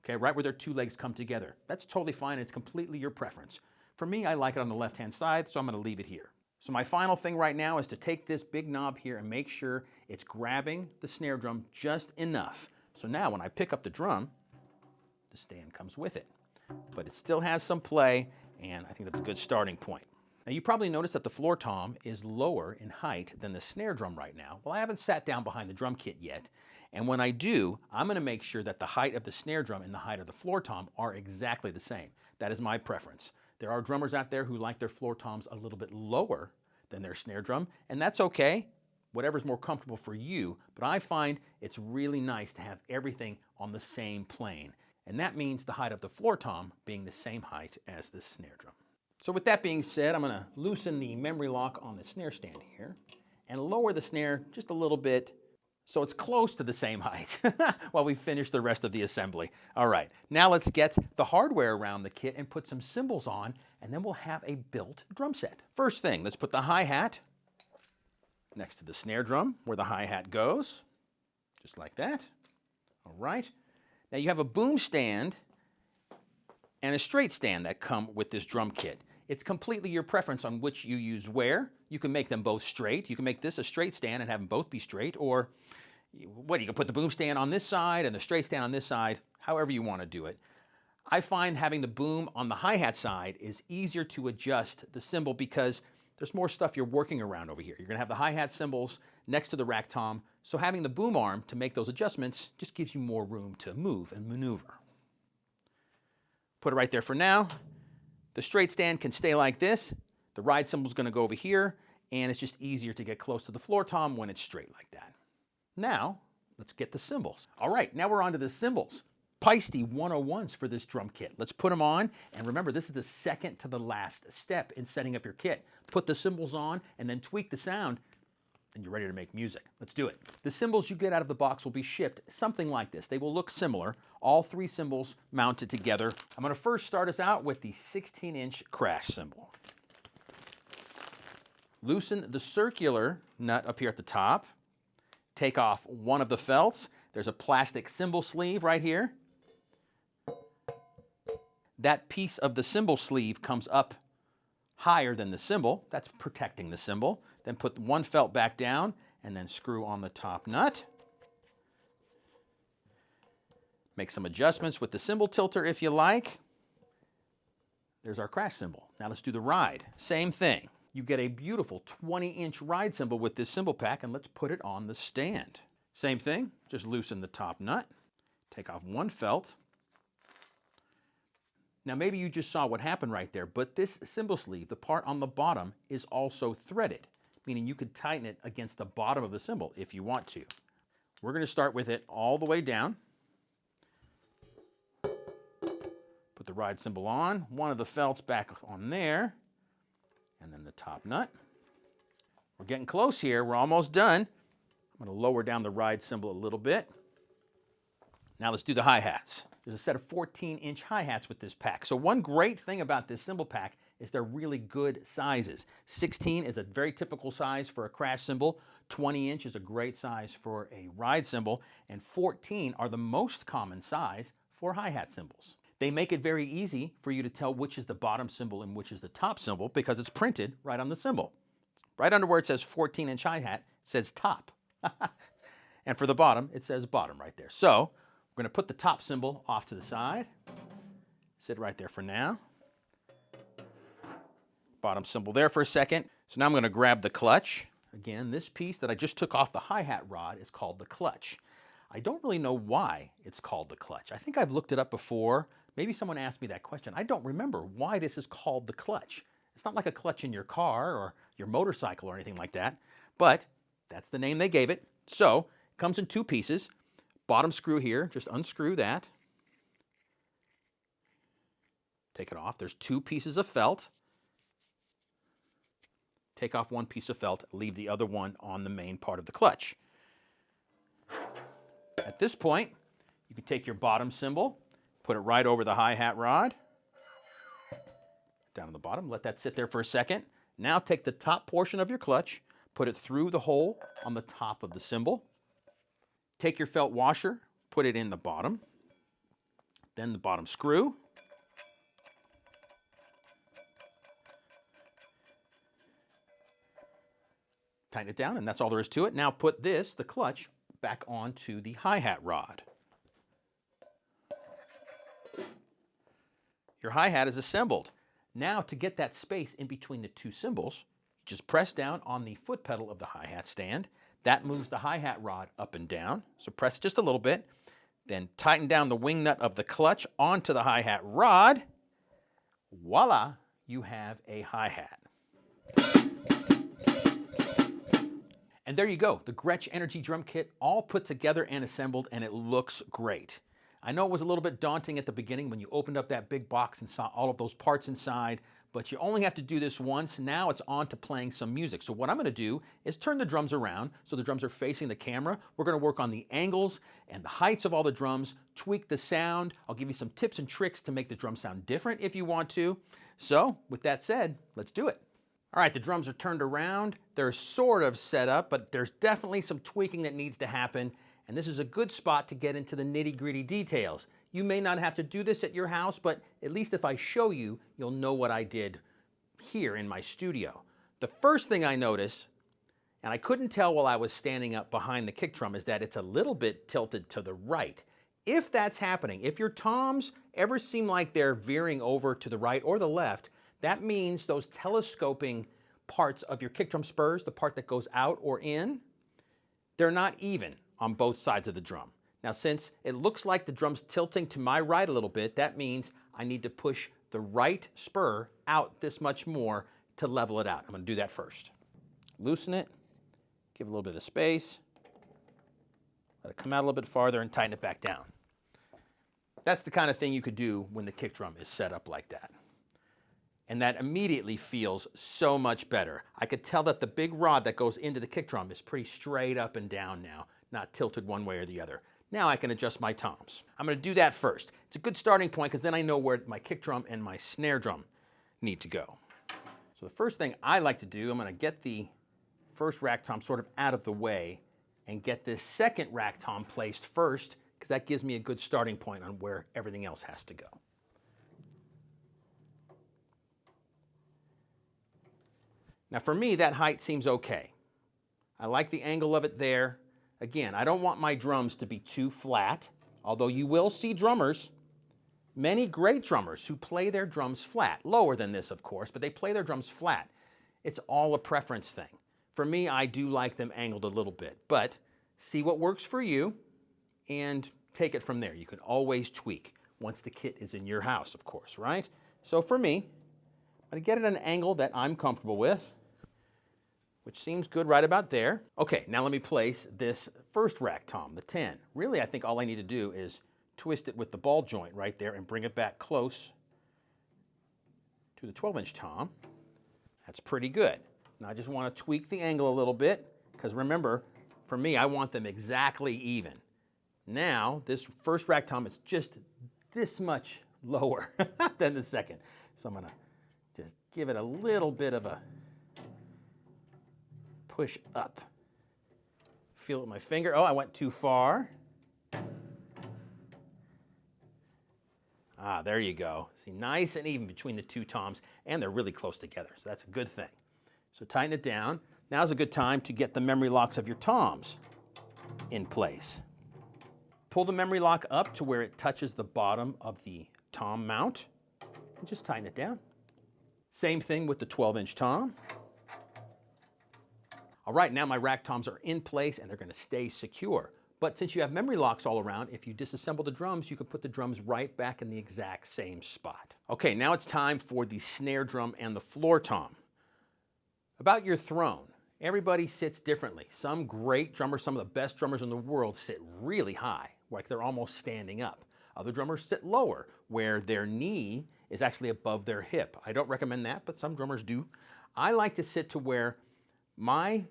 okay, right where their two legs come together. That's totally fine. It's completely your preference. For me, I like it on the left-hand side, so I'm going to leave it here. So my final thing right now is to take this big knob here and make sure it's grabbing the snare drum just enough. So now when I pick up the drum, the stand comes with it. But it still has some play, and I think that's a good starting point. Now you probably noticed that the floor tom is lower in height than the snare drum right now. Well, I haven't sat down behind the drum kit yet, and when I do, I'm going to make sure that the height of the snare drum and the height of the floor tom are exactly the same. That is my preference. There are drummers out there who like their floor toms a little bit lower than their snare drum, and that's okay. Whatever's more comfortable for you, but I find it's really nice to have everything on the same plane. And that means the height of the floor tom being the same height as the snare drum. So with that being said, I'm going to loosen the memory lock on the snare stand here and lower the snare just a little bit so it's close to the same height while we finish the rest of the assembly. All right, now let's get the hardware around the kit and put some cymbals on, and then we'll have a built drum set. First thing, let's put the hi-hat next to the snare drum where the hi-hat goes, just like that. All right. Now you have a boom stand and a straight stand that come with this drum kit. It's completely your preference on which you use where. You can make them both straight. You can make this a straight stand and have them both be straight, or you can put the boom stand on this side and the straight stand on this side, however you want to do it. I find having the boom on the hi-hat side is easier to adjust the cymbal because there's more stuff you're working around over here. You're going to have the hi-hat cymbals next to the rack tom, so having the boom arm to make those adjustments just gives you more room to move and maneuver. Put it right there for now. The straight stand can stay like this. The ride cymbal is going to go over here, and it's just easier to get close to the floor tom when it's straight like that. Now, let's get the cymbals. All right, now we're on to the cymbals. Peisty 101s for this drum kit. Let's put them on, and remember, this is the second to the last step in setting up your kit. Put the cymbals on, and then tweak the sound, and you're ready to make music. Let's do it. The cymbals you get out of the box will be shipped something like this. They will look similar, all three cymbals mounted together. I'm going to first start us out with the 16-inch crash cymbal. Loosen the circular nut up here at the top. Take off one of the felts. There's a plastic cymbal sleeve right here. That piece of the cymbal sleeve comes up higher than the cymbal. That's protecting the cymbal. Then put one felt back down and then screw on the top nut. Make some adjustments with the cymbal tilter if you like. There's our crash cymbal. Now let's do the ride. Same thing. You get a beautiful 20-inch ride cymbal with this cymbal pack, and let's put it on the stand. Same thing, just loosen the top nut. Take off one felt. Now maybe you just saw what happened right there, but this cymbal sleeve, the part on the bottom, is also threaded, meaning you could tighten it against the bottom of the cymbal if you want to. We're going to start with it all the way down. Put the ride cymbal on, one of the felts back on there, and then the top nut. We're getting close here, we're almost done. I'm going to lower down the ride cymbal a little bit. Now let's do the hi-hats. There's a set of 14-inch hi-hats with this pack. So one great thing about this cymbal pack is they're really good sizes. 16 is a very typical size for a crash cymbal. 20-inch is a great size for a ride cymbal. And 14 are the most common size for hi-hat cymbals. They make it very easy for you to tell which is the bottom cymbal and which is the top cymbal because it's printed right on the cymbal. Right under where it says 14-inch hi-hat, it says top. And for the bottom, it says bottom right there. So we're going to put the top cymbal off to the side. Sit right there for now. Bottom cymbal there for a second. So now I'm going to grab the clutch. Again, this piece that I just took off the hi-hat rod is called the clutch. I don't really know why it's called the clutch. I think I've looked it up before. Maybe someone asked me that question. I don't remember why this is called the clutch. It's not like a clutch in your car or your motorcycle or anything like that, but that's the name they gave it. So it comes in two pieces. Bottom screw here, just unscrew that. Take it off. There's two pieces of felt. Take off one piece of felt, leave the other one on the main part of the clutch. At this point, you can take your bottom cymbal, put it right over the hi-hat rod, down on the bottom, let that sit there for a second. Now take the top portion of your clutch, put it through the hole on the top of the cymbal. Take your felt washer, put it in the bottom, then the bottom screw. tighten it down, and that's all there is to it. Now put this, the clutch, back onto the hi-hat rod. Your hi-hat is assembled. Now to get that space in between the two cymbals, just press down on the foot pedal of the hi-hat stand. That moves the hi-hat rod up and down. So press just a little bit. Then tighten down the wing nut of the clutch onto the hi-hat rod. Voila, you have a hi-hat. And there you go, the Gretsch Energy drum kit all put together and assembled, and it looks great. I know it was a little bit daunting at the beginning when you opened up that big box and saw all of those parts inside, but you only have to do this once. Now it's on to playing some music. So what I'm gonna do is turn the drums around so the drums are facing the camera. We're gonna work on the angles and the heights of all the drums, tweak the sound. I'll give you some tips and tricks to make the drum sound different if you want to. So with that said, let's do it. All right, the drums are turned around. They're sort of set up, but there's definitely some tweaking that needs to happen. And this is a good spot to get into the nitty-gritty details. You may not have to do this at your house, but at least if I show you, you'll know what I did here in my studio. The first thing I noticed, and I couldn't tell while I was standing up behind the kick drum, is that it's a little bit tilted to the right. If that's happening, if your toms ever seem like they're veering over to the right or the left, that means those telescoping parts of your kick drum spurs, the part that goes out or in, they're not even on both sides of the drum. Now, since it looks like the drum's tilting to my right a little bit, that means I need to push the right spur out this much more to level it out. I'm gonna do that first. Loosen it, give it a little bit of space, let it come out a little bit farther and tighten it back down. That's the kind of thing you could do when the kick drum is set up like that. And that immediately feels so much better. I could tell that the big rod that goes into the kick drum is pretty straight up and down now, not tilted one way or the other. Now I can adjust my toms. I'm gonna do that first. It's a good starting point because then I know where my kick drum and my snare drum need to go. So the first thing I like to do, I'm gonna get the first rack tom sort of out of the way and get this second rack tom placed first, because that gives me a good starting point on where everything else has to go. Now for me, that height seems okay. I like the angle of it there. Again, I don't want my drums to be too flat, although you will see drummers, many great drummers who play their drums flat, lower than this of course, but they play their drums flat. It's all a preference thing. For me, I do like them angled a little bit, but see what works for you and take it from there. You can always tweak once the kit is in your house, of course, right? So for me, I'm gonna get it at an angle that I'm comfortable with, which seems good right about there. Okay, now let me place this first rack tom, the 10. Really, I think all I need to do is twist it with the ball joint right there and bring it back close to the 12-inch tom. That's pretty good. Now I just want to tweak the angle a little bit, because remember, for me, I want them exactly even. Now, this first rack tom is just this much lower than the second. So I'm gonna just give it a little bit of a push up. Feel it with my finger. Oh, I went too far. Ah, there you go. See, nice and even between the two toms, and they're really close together, so that's a good thing. So tighten it down. Now's a good time to get the memory locks of your toms in place. Pull the memory lock up to where it touches the bottom of the tom mount, and just tighten it down. Same thing with the 12-inch tom. All right, now my rack toms are in place and they're gonna stay secure. But since you have memory locks all around, if you disassemble the drums, you can put the drums right back in the exact same spot. Okay, now it's time for the snare drum and the floor tom. About your throne, everybody sits differently. Some great drummers, some of the best drummers in the world sit really high, like they're almost standing up. Other drummers sit lower, where their knee is actually above their hip. I don't recommend that, but some drummers do. I like to sit to where my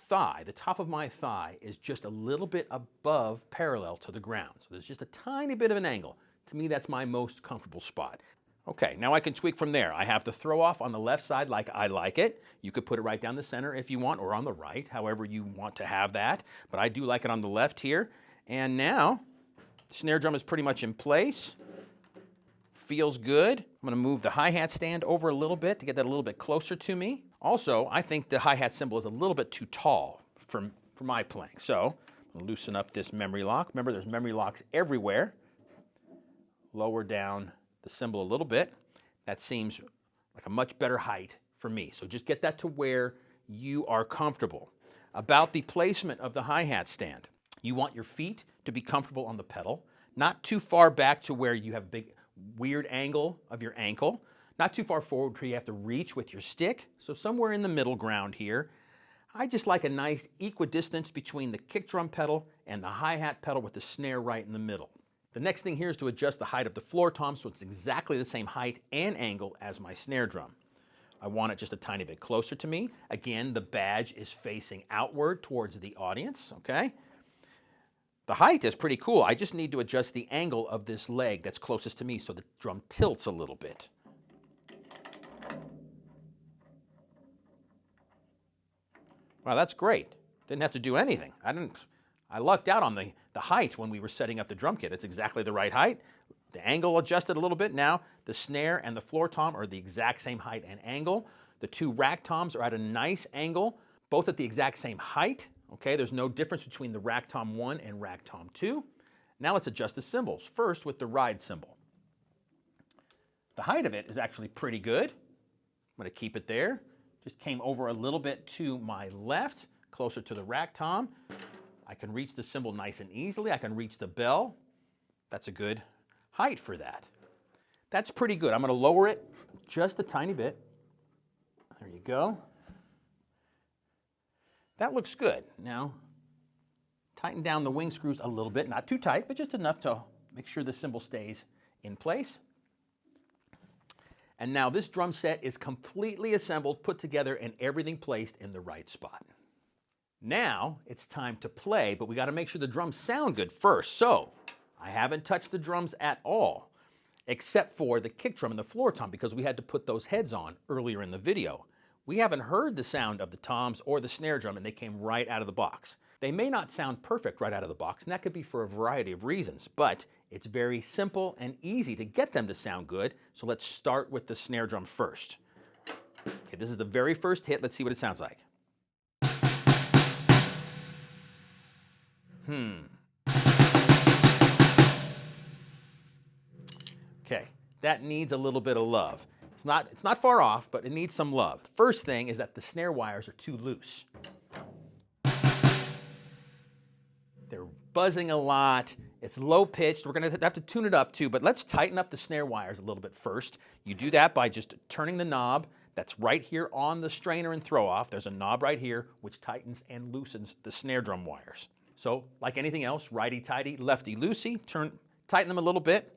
thigh, the top of my thigh, is just a little bit above parallel to the ground. So there's just a tiny bit of an angle. To me, that's my most comfortable spot. Okay, now I can tweak from there. I have the throw off on the left side like I like it. You could put it right down the center if you want, or on the right, however you want to have that. But I do like it on the left here. And now, the snare drum is pretty much in place. Feels good. I'm gonna move the hi-hat stand over a little bit to get that a little bit closer to me. Also, I think the hi-hat cymbal is a little bit too tall for my playing. So I'm gonna loosen up this memory lock. Remember, there's memory locks everywhere. Lower down the cymbal a little bit. That seems like a much better height for me. So just get that to where you are comfortable. About the placement of the hi-hat stand, you want your feet to be comfortable on the pedal, not too far back to where you have a big weird angle of your ankle, not too far forward where you have to reach with your stick, so somewhere in the middle ground here. I just like a nice equidistance between the kick drum pedal and the hi-hat pedal with the snare right in the middle. The next thing here is to adjust the height of the floor tom so it's exactly the same height and angle as my snare drum. I want it just a tiny bit closer to me. Again, the badge is facing outward towards the audience, okay? The height is pretty cool. I just need to adjust the angle of this leg that's closest to me so the drum tilts a little bit. Wow, that's great. Didn't have to do anything. I lucked out on the height when we were setting up the drum kit. It's exactly the right height. The angle adjusted a little bit. Now the snare and the floor tom are the exact same height and angle. The two rack toms are at a nice angle, both at the exact same height. Okay, there's no difference between the rack tom 1 and rack tom 2. Now let's adjust the cymbals. First with the ride cymbal. The height of it is actually pretty good. I'm going to keep it there. Just came over a little bit to my left, closer to the rack tom. I can reach the cymbal nice and easily. I can reach the bell. That's a good height for that. That's pretty good. I'm going to lower it just a tiny bit. There you go. That looks good. Now, tighten down the wing screws a little bit, not too tight, but just enough to make sure the cymbal stays in place. And now this drum set is completely assembled, put together, and everything placed in the right spot. Now it's time to play, but we got to make sure the drums sound good first. So I haven't touched the drums at all, except for the kick drum and the floor tom, because we had to put those heads on earlier in the video. We haven't heard the sound of the toms or the snare drum, and they came right out of the box. They may not sound perfect right out of the box, and that could be for a variety of reasons, but it's very simple and easy to get them to sound good. So let's start with the snare drum first. Okay, this is the very first hit. Let's see what it sounds like. Okay, that needs a little bit of love. It's not far off, but it needs some love. The first thing is that the snare wires are too loose. They're buzzing a lot. It's low pitched. We're going to have to tune it up too, but let's tighten up the snare wires a little bit first. You do that by just turning the knob that's right here on the strainer and throw off. There's a knob right here which tightens and loosens the snare drum wires. So like anything else, righty-tighty, lefty-loosey, tighten them a little bit.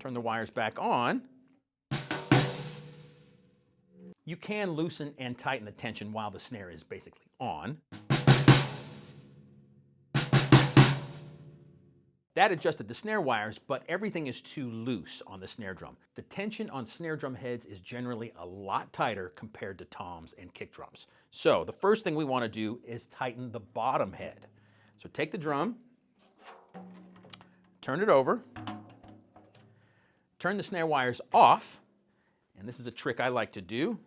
Turn the wires back on. You can loosen and tighten the tension while the snare is basically on. That adjusted the snare wires, but everything is too loose on the snare drum. The tension on snare drum heads is generally a lot tighter compared to toms and kick drums. So the first thing we want to do is tighten the bottom head. So take the drum, turn it over, turn the snare wires off, and this is a trick I like to do.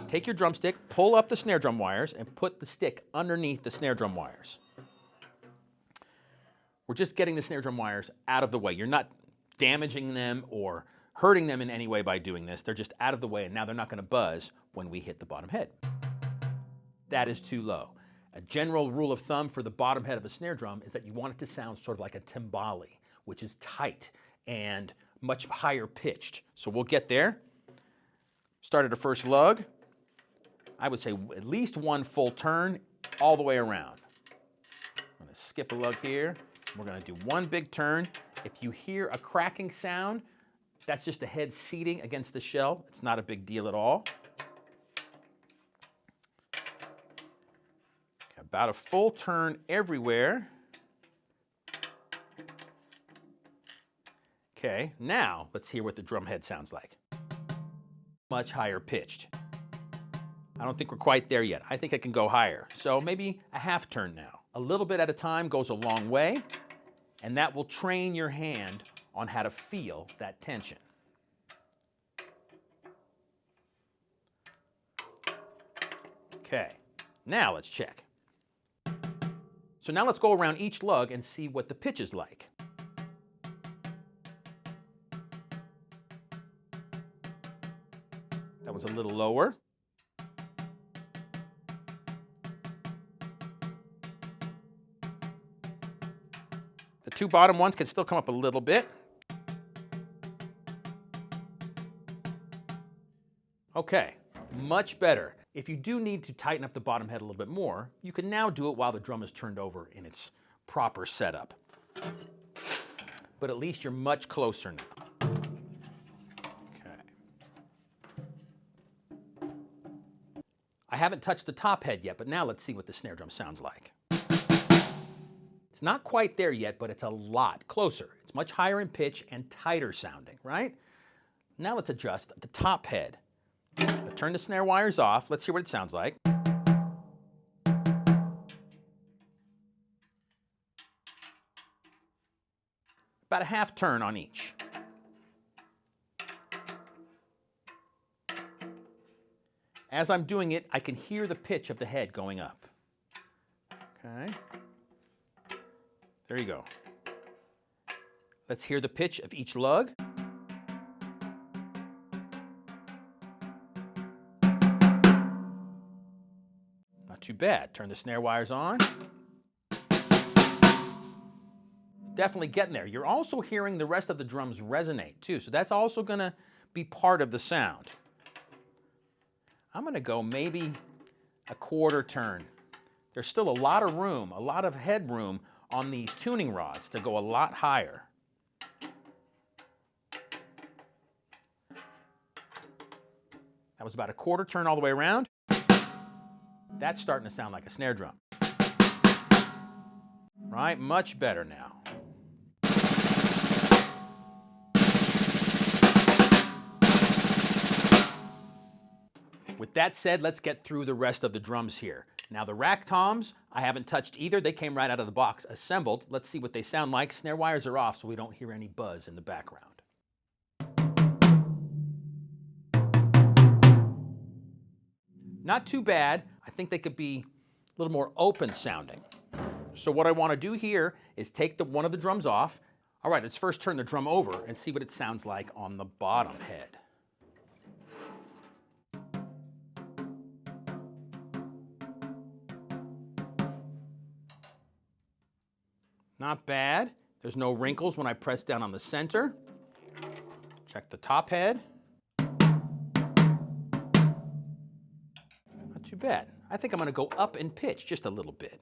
Take your drumstick, pull up the snare drum wires, and put the stick underneath the snare drum wires. We're just getting the snare drum wires out of the way. You're not damaging them or hurting them in any way by doing this. They're just out of the way, and now they're not going to buzz when we hit the bottom head. That is too low. A general rule of thumb for the bottom head of a snare drum is that you want it to sound sort of like a timbale, which is tight and much higher pitched. So we'll get there. Start at a first lug. I would say at least one full turn all the way around. I'm going to skip a lug here. We're going to do one big turn. If you hear a cracking sound, that's just the head seating against the shell. It's not a big deal at all. About a full turn everywhere. Okay, now let's hear what the drum head sounds like. Much higher pitched. I don't think we're quite there yet. I think I can go higher. So maybe a half turn now. A little bit at a time goes a long way, and that will train your hand on how to feel that tension. Okay, now let's check. So now let's go around each lug and see what the pitch is like. That was a little lower. The two bottom ones can still come up a little bit. Okay, much better. If you do need to tighten up the bottom head a little bit more, you can now do it while the drum is turned over in its proper setup. But at least you're much closer now. Okay. I haven't touched the top head yet, but now let's see what the snare drum sounds like. It's not quite there yet, but it's a lot closer. It's much higher in pitch and tighter sounding, right? Now let's adjust the top head. Turn the snare wires off. Let's hear what it sounds like. About a half turn on each. As I'm doing it, I can hear the pitch of the head going up. Okay. There you go. Let's hear the pitch of each lug. Not too bad. Turn the snare wires on. Definitely getting there. You're also hearing the rest of the drums resonate too, so that's also going to be part of the sound. I'm going to go maybe a quarter turn. There's still a lot of room, a lot of headroom on these tuning rods to go a lot higher. That was about a quarter turn all the way around. That's starting to sound like a snare drum. Right? Much better now. With that said, let's get through the rest of the drums here. Now the rack toms, I haven't touched either. They came right out of the box assembled. Let's see what they sound like. Snare wires are off so we don't hear any buzz in the background. Not too bad. I think they could be a little more open sounding. So what I want to do here is take one of the drums off. All right, let's first turn the drum over and see what it sounds like on the bottom head. Not bad. There's no wrinkles when I press down on the center. Check the top head. Not too bad. I think I'm going to go up in pitch just a little bit.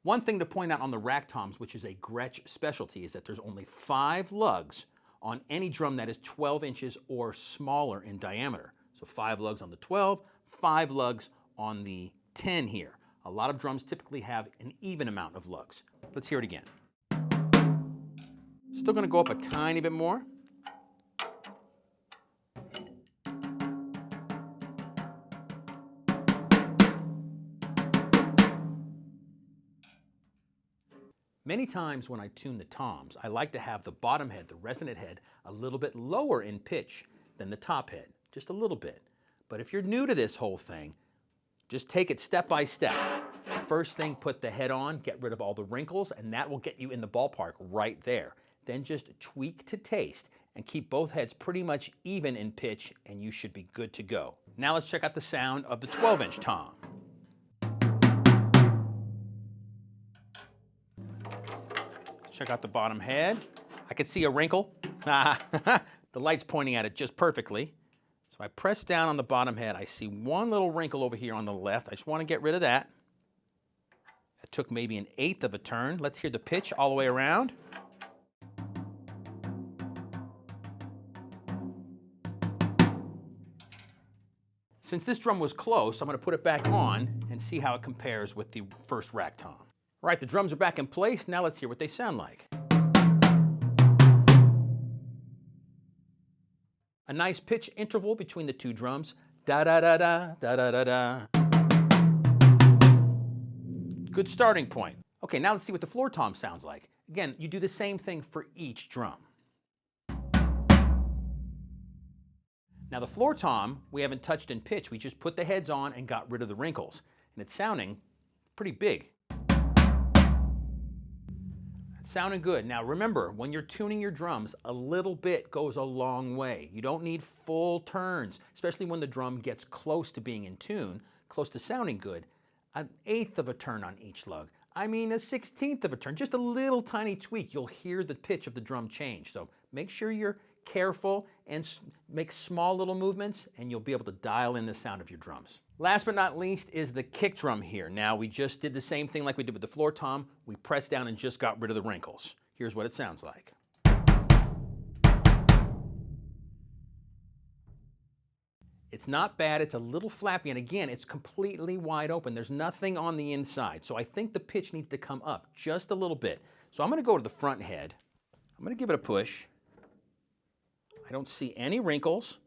One thing to point out on the rack toms, which is a Gretsch specialty, is that there's only 5 lugs on any drum that is 12 inches or smaller in diameter. So 5 lugs on the 12, 5 lugs on the 10 here. A lot of drums typically have an even amount of lugs. Let's hear it again. Still going to go up a tiny bit more. Many times when I tune the toms, I like to have the bottom head, the resonant head, a little bit lower in pitch than the top head, just a little bit. But if you're new to this whole thing, just take it step by step. First thing, put the head on, get rid of all the wrinkles, and that will get you in the ballpark right there. Then just tweak to taste and keep both heads pretty much even in pitch, and you should be good to go. Now let's check out the sound of the 12-inch tom. Check out the bottom head. I could see a wrinkle. The light's pointing at it just perfectly. So I press down on the bottom head. I see one little wrinkle over here on the left. I just want to get rid of that. That took maybe 1/8 of a turn. Let's hear the pitch all the way around. Since this drum was close, I'm going to put it back on and see how it compares with the first rack tom. All right, the drums are back in place. Now let's hear what they sound like. A nice pitch interval between the two drums. Da-da-da-da, da-da-da-da. Good starting point. Okay, now let's see what the floor tom sounds like. Again, you do the same thing for each drum. Now the floor tom, we haven't touched in pitch. We just put the heads on and got rid of the wrinkles. And it's sounding pretty big. It's sounding good. Now remember, when you're tuning your drums, a little bit goes a long way. You don't need full turns, especially when the drum gets close to being in tune, close to sounding good. 1/8 of a turn on each lug. I mean 1/16 of a turn, just a little tiny tweak. You'll hear the pitch of the drum change. So make sure you're careful and make small little movements, and you'll be able to dial in the sound of your drums. Last but not least is the kick drum here. Now we just did the same thing like we did with the floor tom. We pressed down and just got rid of the wrinkles. Here's what it sounds like. It's not bad, it's a little flappy, and again, it's completely wide open. There's nothing on the inside, so I think the pitch needs to come up just a little bit. So I'm gonna go to the front head. I'm gonna give it a push. I don't see any wrinkles.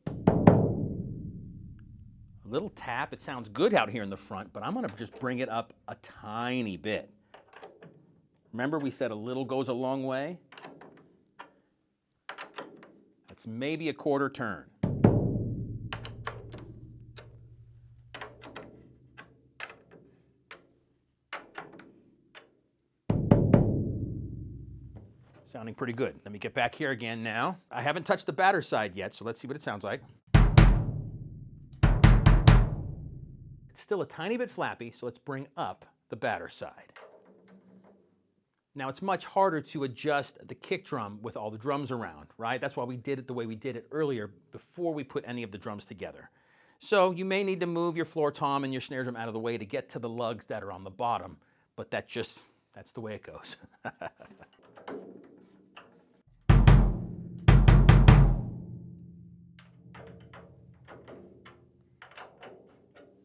A little tap, it sounds good out here in the front, but I'm gonna just bring it up a tiny bit. Remember we said a little goes a long way? That's maybe a 1/4 turn. Sounding pretty good. Let me get back here again now. I haven't touched the batter side yet, so let's see what it sounds like. It's still a tiny bit flappy, so let's bring up the batter side. Now it's much harder to adjust the kick drum with all the drums around, right? That's why we did it the way we did it earlier before we put any of the drums together. So you may need to move your floor tom and your snare drum out of the way to get to the lugs that are on the bottom, but that's the way it goes.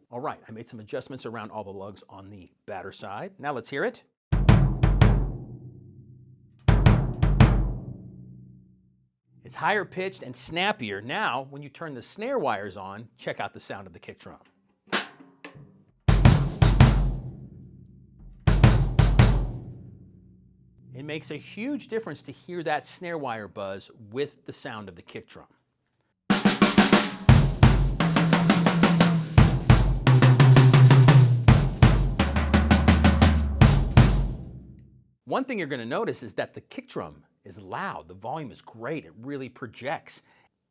All right, I made some adjustments around all the lugs on the batter side. Now let's hear it. It's higher pitched and snappier. Now, when you turn the snare wires on, check out the sound of the kick drum. It makes a huge difference to hear that snare wire buzz with the sound of the kick drum. One thing you're going to notice is that the kick drum is loud. The volume is great. It really projects.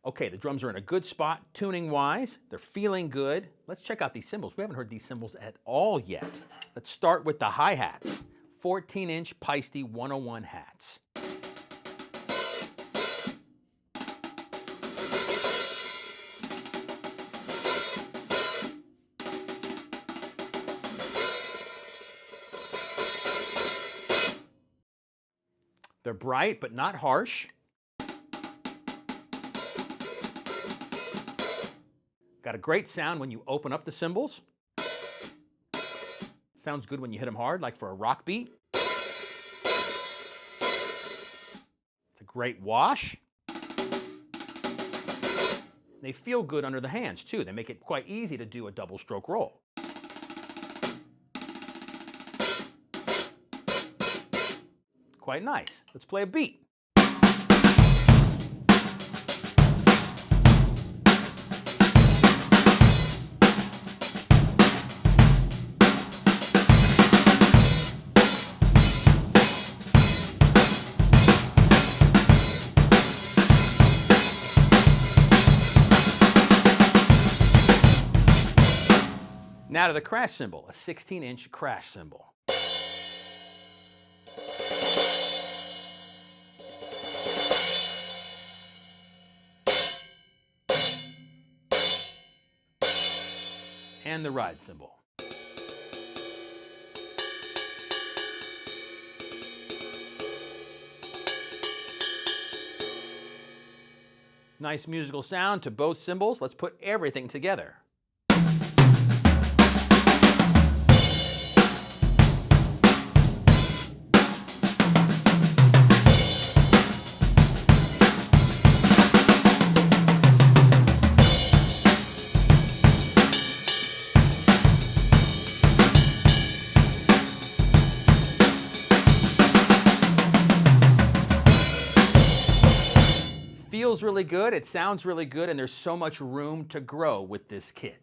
Okay, the drums are in a good spot tuning-wise. They're feeling good. Let's check out these cymbals. We haven't heard these cymbals at all yet. Let's start with the hi-hats. 14-inch Paiste 101 hats. They're bright, but not harsh. Got a great sound when you open up the cymbals. Sounds good when you hit them hard, like for a rock beat. It's a great wash. They feel good under the hands, too. They make it quite easy to do a double stroke roll. Quite nice. Let's play a beat. Now to the crash cymbal, a 16-inch crash cymbal. And the ride cymbal. Nice musical sound to both cymbals. Let's put everything together. feels really good, it sounds really good, and there's so much room to grow with this kit.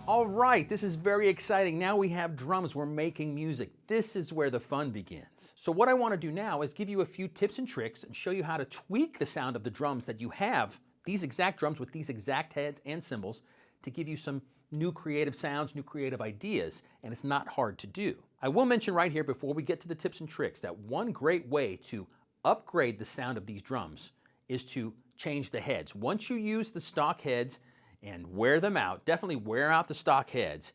All right, this is very exciting. Now we have drums, we're making music. This is where the fun begins. So what I want to do now is give you a few tips and tricks and show you how to tweak the sound of the drums that you have, these exact drums with these exact heads and cymbals, to give you some new creative sounds, new creative ideas, and it's not hard to do. I will mention right here before we get to the tips and tricks that one great way to upgrade the sound of these drums is to change the heads. Once you use the stock heads and wear them out, definitely wear out the stock heads,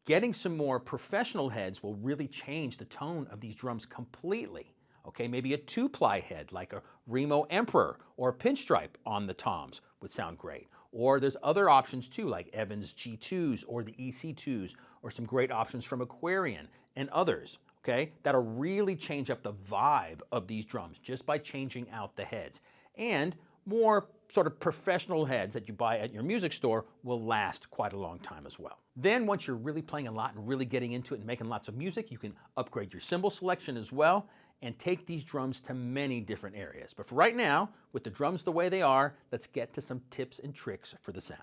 getting some more professional heads will really change the tone of these drums completely. Okay, maybe a 2-ply head like a Remo Emperor or a Pinstripe on the toms would sound great. Or there's other options too, like Evans G2s or the EC2s, or some great options from Aquarian and others, okay? That'll really change up the vibe of these drums just by changing out the heads. And more sort of professional heads that you buy at your music store will last quite a long time as well. Then once you're really playing a lot and really getting into it and making lots of music, you can upgrade your cymbal selection as well and take these drums to many different areas. But for right now, with the drums the way they are, let's get to some tips and tricks for the sound.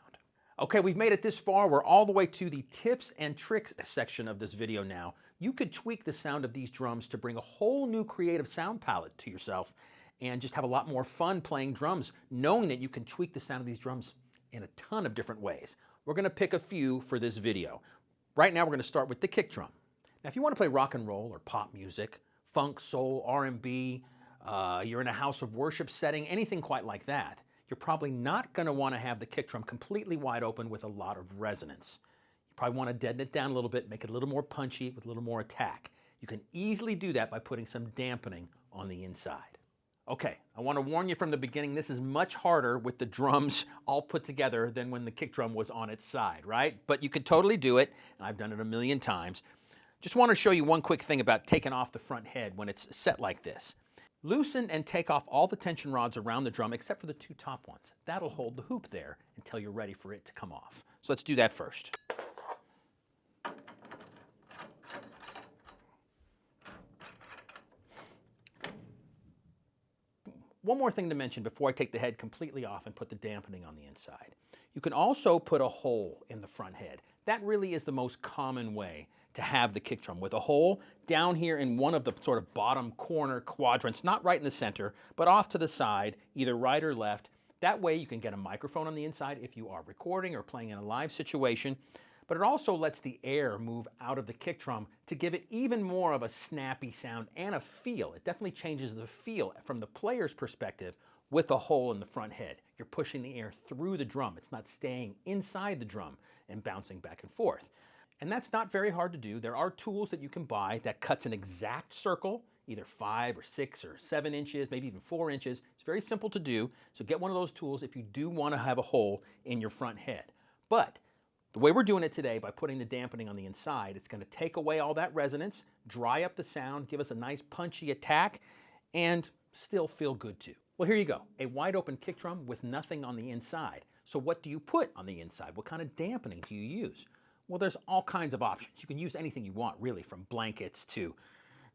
Okay, we've made it this far. We're all the way to the tips and tricks section of this video now. You could tweak the sound of these drums to bring a whole new creative sound palette to yourself and just have a lot more fun playing drums, knowing that you can tweak the sound of these drums in a ton of different ways. We're gonna pick a few for this video. Right now, we're gonna start with the kick drum. Now, if you wanna play rock and roll or pop music, funk, soul, R&B, you're in a house of worship setting, anything quite like that, you're probably not gonna wanna have the kick drum completely wide open with a lot of resonance. You probably wanna deaden it down a little bit, make it a little more punchy with a little more attack. You can easily do that by putting some dampening on the inside. Okay, I want to warn you from the beginning, this is much harder with the drums all put together than when the kick drum was on its side, right? But you could totally do it, and I've done it a million times. Just want to show you one quick thing about taking off the front head when it's set like this. Loosen and take off all the tension rods around the drum except for the 2 top ones. That'll hold the hoop there until you're ready for it to come off. So let's do that first. One more thing to mention before I take the head completely off and put the dampening on the inside. You can also put a hole in the front head. That really is the most common way to have the kick drum, with a hole down here in one of the sort of bottom corner quadrants, not right in the center, but off to the side, either right or left. That way you can get a microphone on the inside if you are recording or playing in a live situation. But it also lets the air move out of the kick drum to give it even more of a snappy sound and a feel. It definitely changes the feel from the player's perspective with a hole in the front head. You're pushing the air through the drum. It's not staying inside the drum and bouncing back and forth. And that's not very hard to do. There are tools that you can buy that cuts an exact circle, either 5 or 6 or 7 inches, maybe even 4 inches. It's very simple to do. So get one of those tools if you do want to have a hole in your front head. But the way we're doing it today, by putting the dampening on the inside, it's going to take away all that resonance, dry up the sound, give us a nice punchy attack, and still feel good too. Well, here you go, a wide open kick drum with nothing on the inside. So what do you put on the inside? What kind of dampening do you use? Well, there's all kinds of options. You can use anything you want, really, from blankets to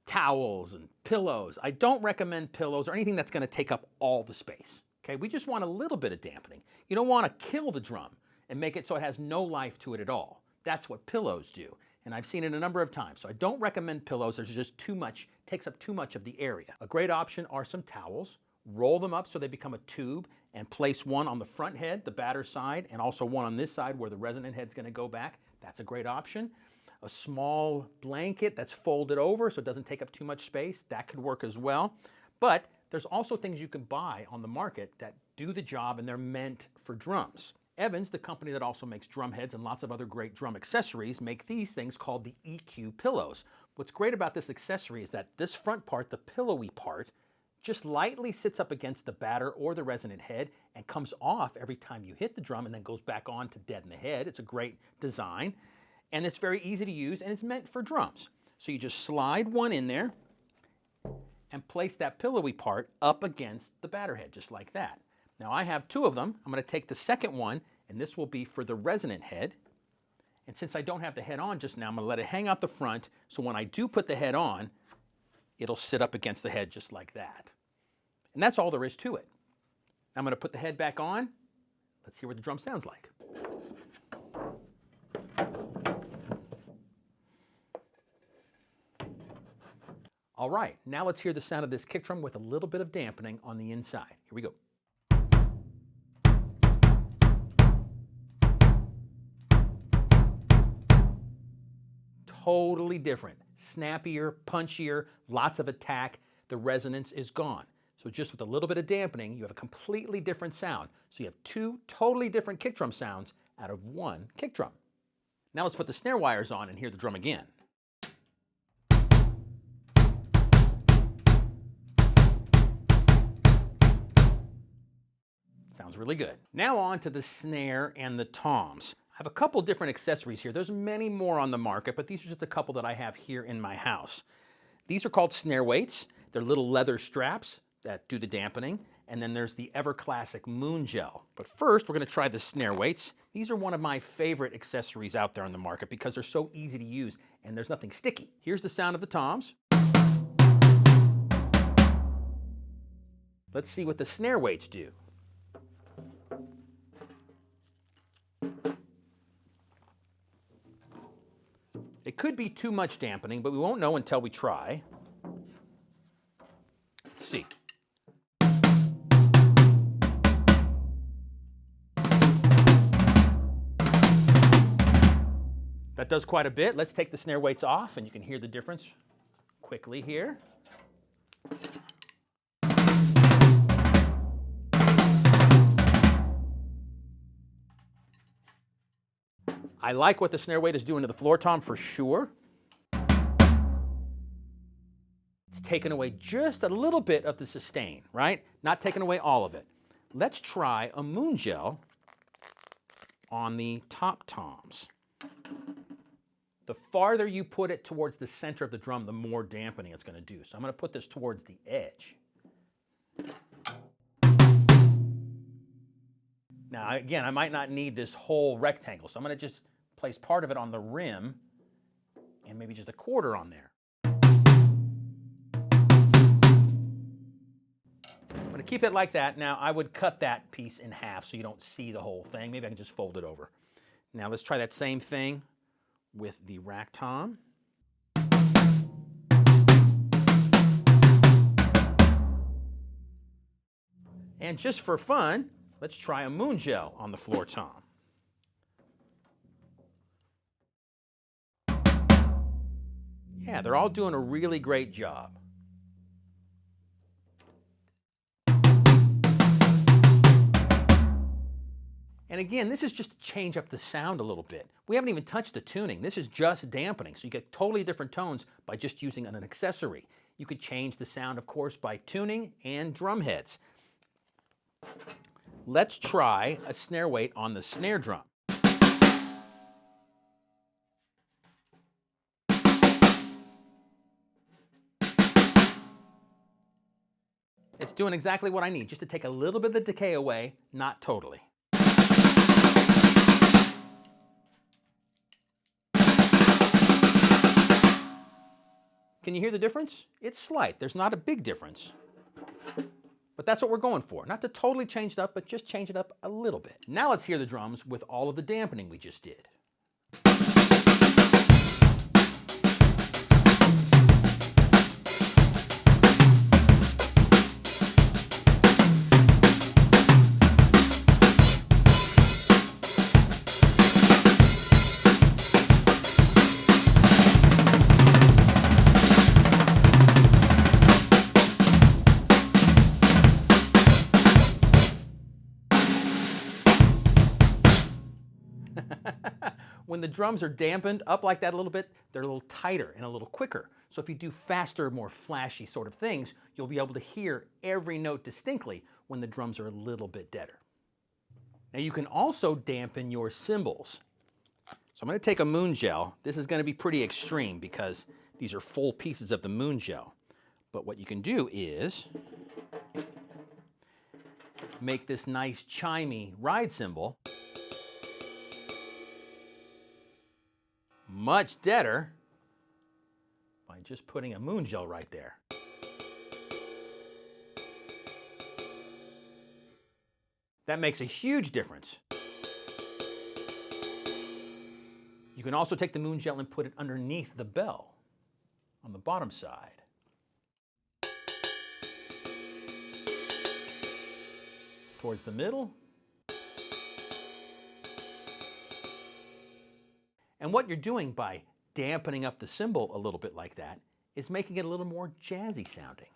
towels and pillows. I don't recommend pillows or anything that's going to take up all the space. Okay, we just want a little bit of dampening. You don't want to kill the drum and make it so it has no life to it at all. That's what pillows do. And I've seen it a number of times. So I don't recommend pillows. There's just too much, takes up too much of the area. A great option are some towels. Roll them up so they become a tube and place one on the front head, the batter side, and also one on this side where the resonant head's gonna go back. That's a great option. A small blanket that's folded over so it doesn't take up too much space. That could work as well. But there's also things you can buy on the market that do the job and they're meant for drums. Evans, the company that also makes drum heads and lots of other great drum accessories, make these things called the EQ pillows. What's great about this accessory is that this front part, the pillowy part, just lightly sits up against the batter or the resonant head and comes off every time you hit the drum and then goes back on to deaden the head. It's a great design, and it's very easy to use, and it's meant for drums. So you just slide one in there and place that pillowy part up against the batter head, just like that. Now I have two of them. I'm going to take the second one, and this will be for the resonant head. And since I don't have the head on just now, I'm going to let it hang out the front, so when I do put the head on, it'll sit up against the head just like that. And that's all there is to it. I'm going to put the head back on. Let's hear what the drum sounds like. All right, now let's hear the sound of this kick drum with a little bit of dampening on the inside. Here we go. Totally different. Snappier, punchier, lots of attack. The resonance is gone. So just with a little bit of dampening, you have a completely different sound. So you have two totally different kick drum sounds out of one kick drum. Now let's put the snare wires on and hear the drum again. Sounds really good. Now on to the snare and the toms. I have a couple different accessories here. There's many more on the market, but these are just a couple that I have here in my house. These are called snare weights. They're little leather straps that do the dampening. And then there's the ever classic moon gel. But first, we're going to try the snare weights. These are one of my favorite accessories out there on the market because they're so easy to use and there's nothing sticky. Here's the sound of the toms. Let's see what the snare weights do. It could be too much dampening, but we won't know until we try. Let's see. That does quite a bit. Let's take the snare weights off and you can hear the difference quickly here. I like what the snare weight is doing to the floor tom for sure. It's taken away just a little bit of the sustain, right? Not taking away all of it. Let's try a moon gel on the top toms. The farther you put it towards the center of the drum, the more dampening it's going to do. So I'm going to put this towards the edge. Now, again, I might not need this whole rectangle, so I'm going to just place part of it on the rim and maybe just a quarter on there. I'm going to keep it like that. Now, I would cut that piece in half so you don't see the whole thing. Maybe I can just fold it over. Now, let's try that same thing with the rack tom. And just for fun, let's try a moon gel on the floor tom. Yeah, they're all doing a really great job. And again, this is just to change up the sound a little bit. We haven't even touched the tuning. This is just dampening, so you get totally different tones by just using an accessory. You could change the sound, of course, by tuning and drum heads. Let's try a snare weight on the snare drum. It's doing exactly what I need, just to take a little bit of the decay away, not totally. Can you hear the difference? It's slight. There's not a big difference. But that's what we're going for. Not to totally change it up, but just change it up a little bit. Now let's hear the drums with all of the dampening we just did. When the drums are dampened up like that a little bit, they're a little tighter and a little quicker. So if you do faster, more flashy sort of things, you'll be able to hear every note distinctly when the drums are a little bit deader. Now you can also dampen your cymbals. So I'm going to take a moon gel. This is going to be pretty extreme because these are full pieces of the moon gel. But what you can do is make this nice chimey ride cymbal much deader by just putting a moon gel right there. That makes a huge difference. You can also take the moon gel and put it underneath the bell on the bottom side. Towards the middle. And what you're doing by dampening up the cymbal a little bit like that is making it a little more jazzy sounding.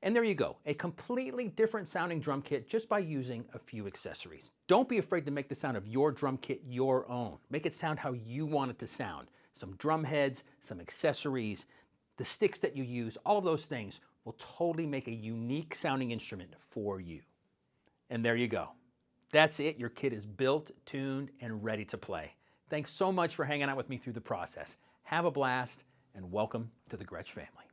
And there you go, a completely different sounding drum kit just by using a few accessories. Don't be afraid to make the sound of your drum kit your own. Make it sound how you want it to sound. Some drum heads, some accessories, the sticks that you use, all of those things will totally make a unique sounding instrument for you. And there you go. That's it, your kit is built, tuned, and ready to play. Thanks so much for hanging out with me through the process. Have a blast, and welcome to the Gretsch family.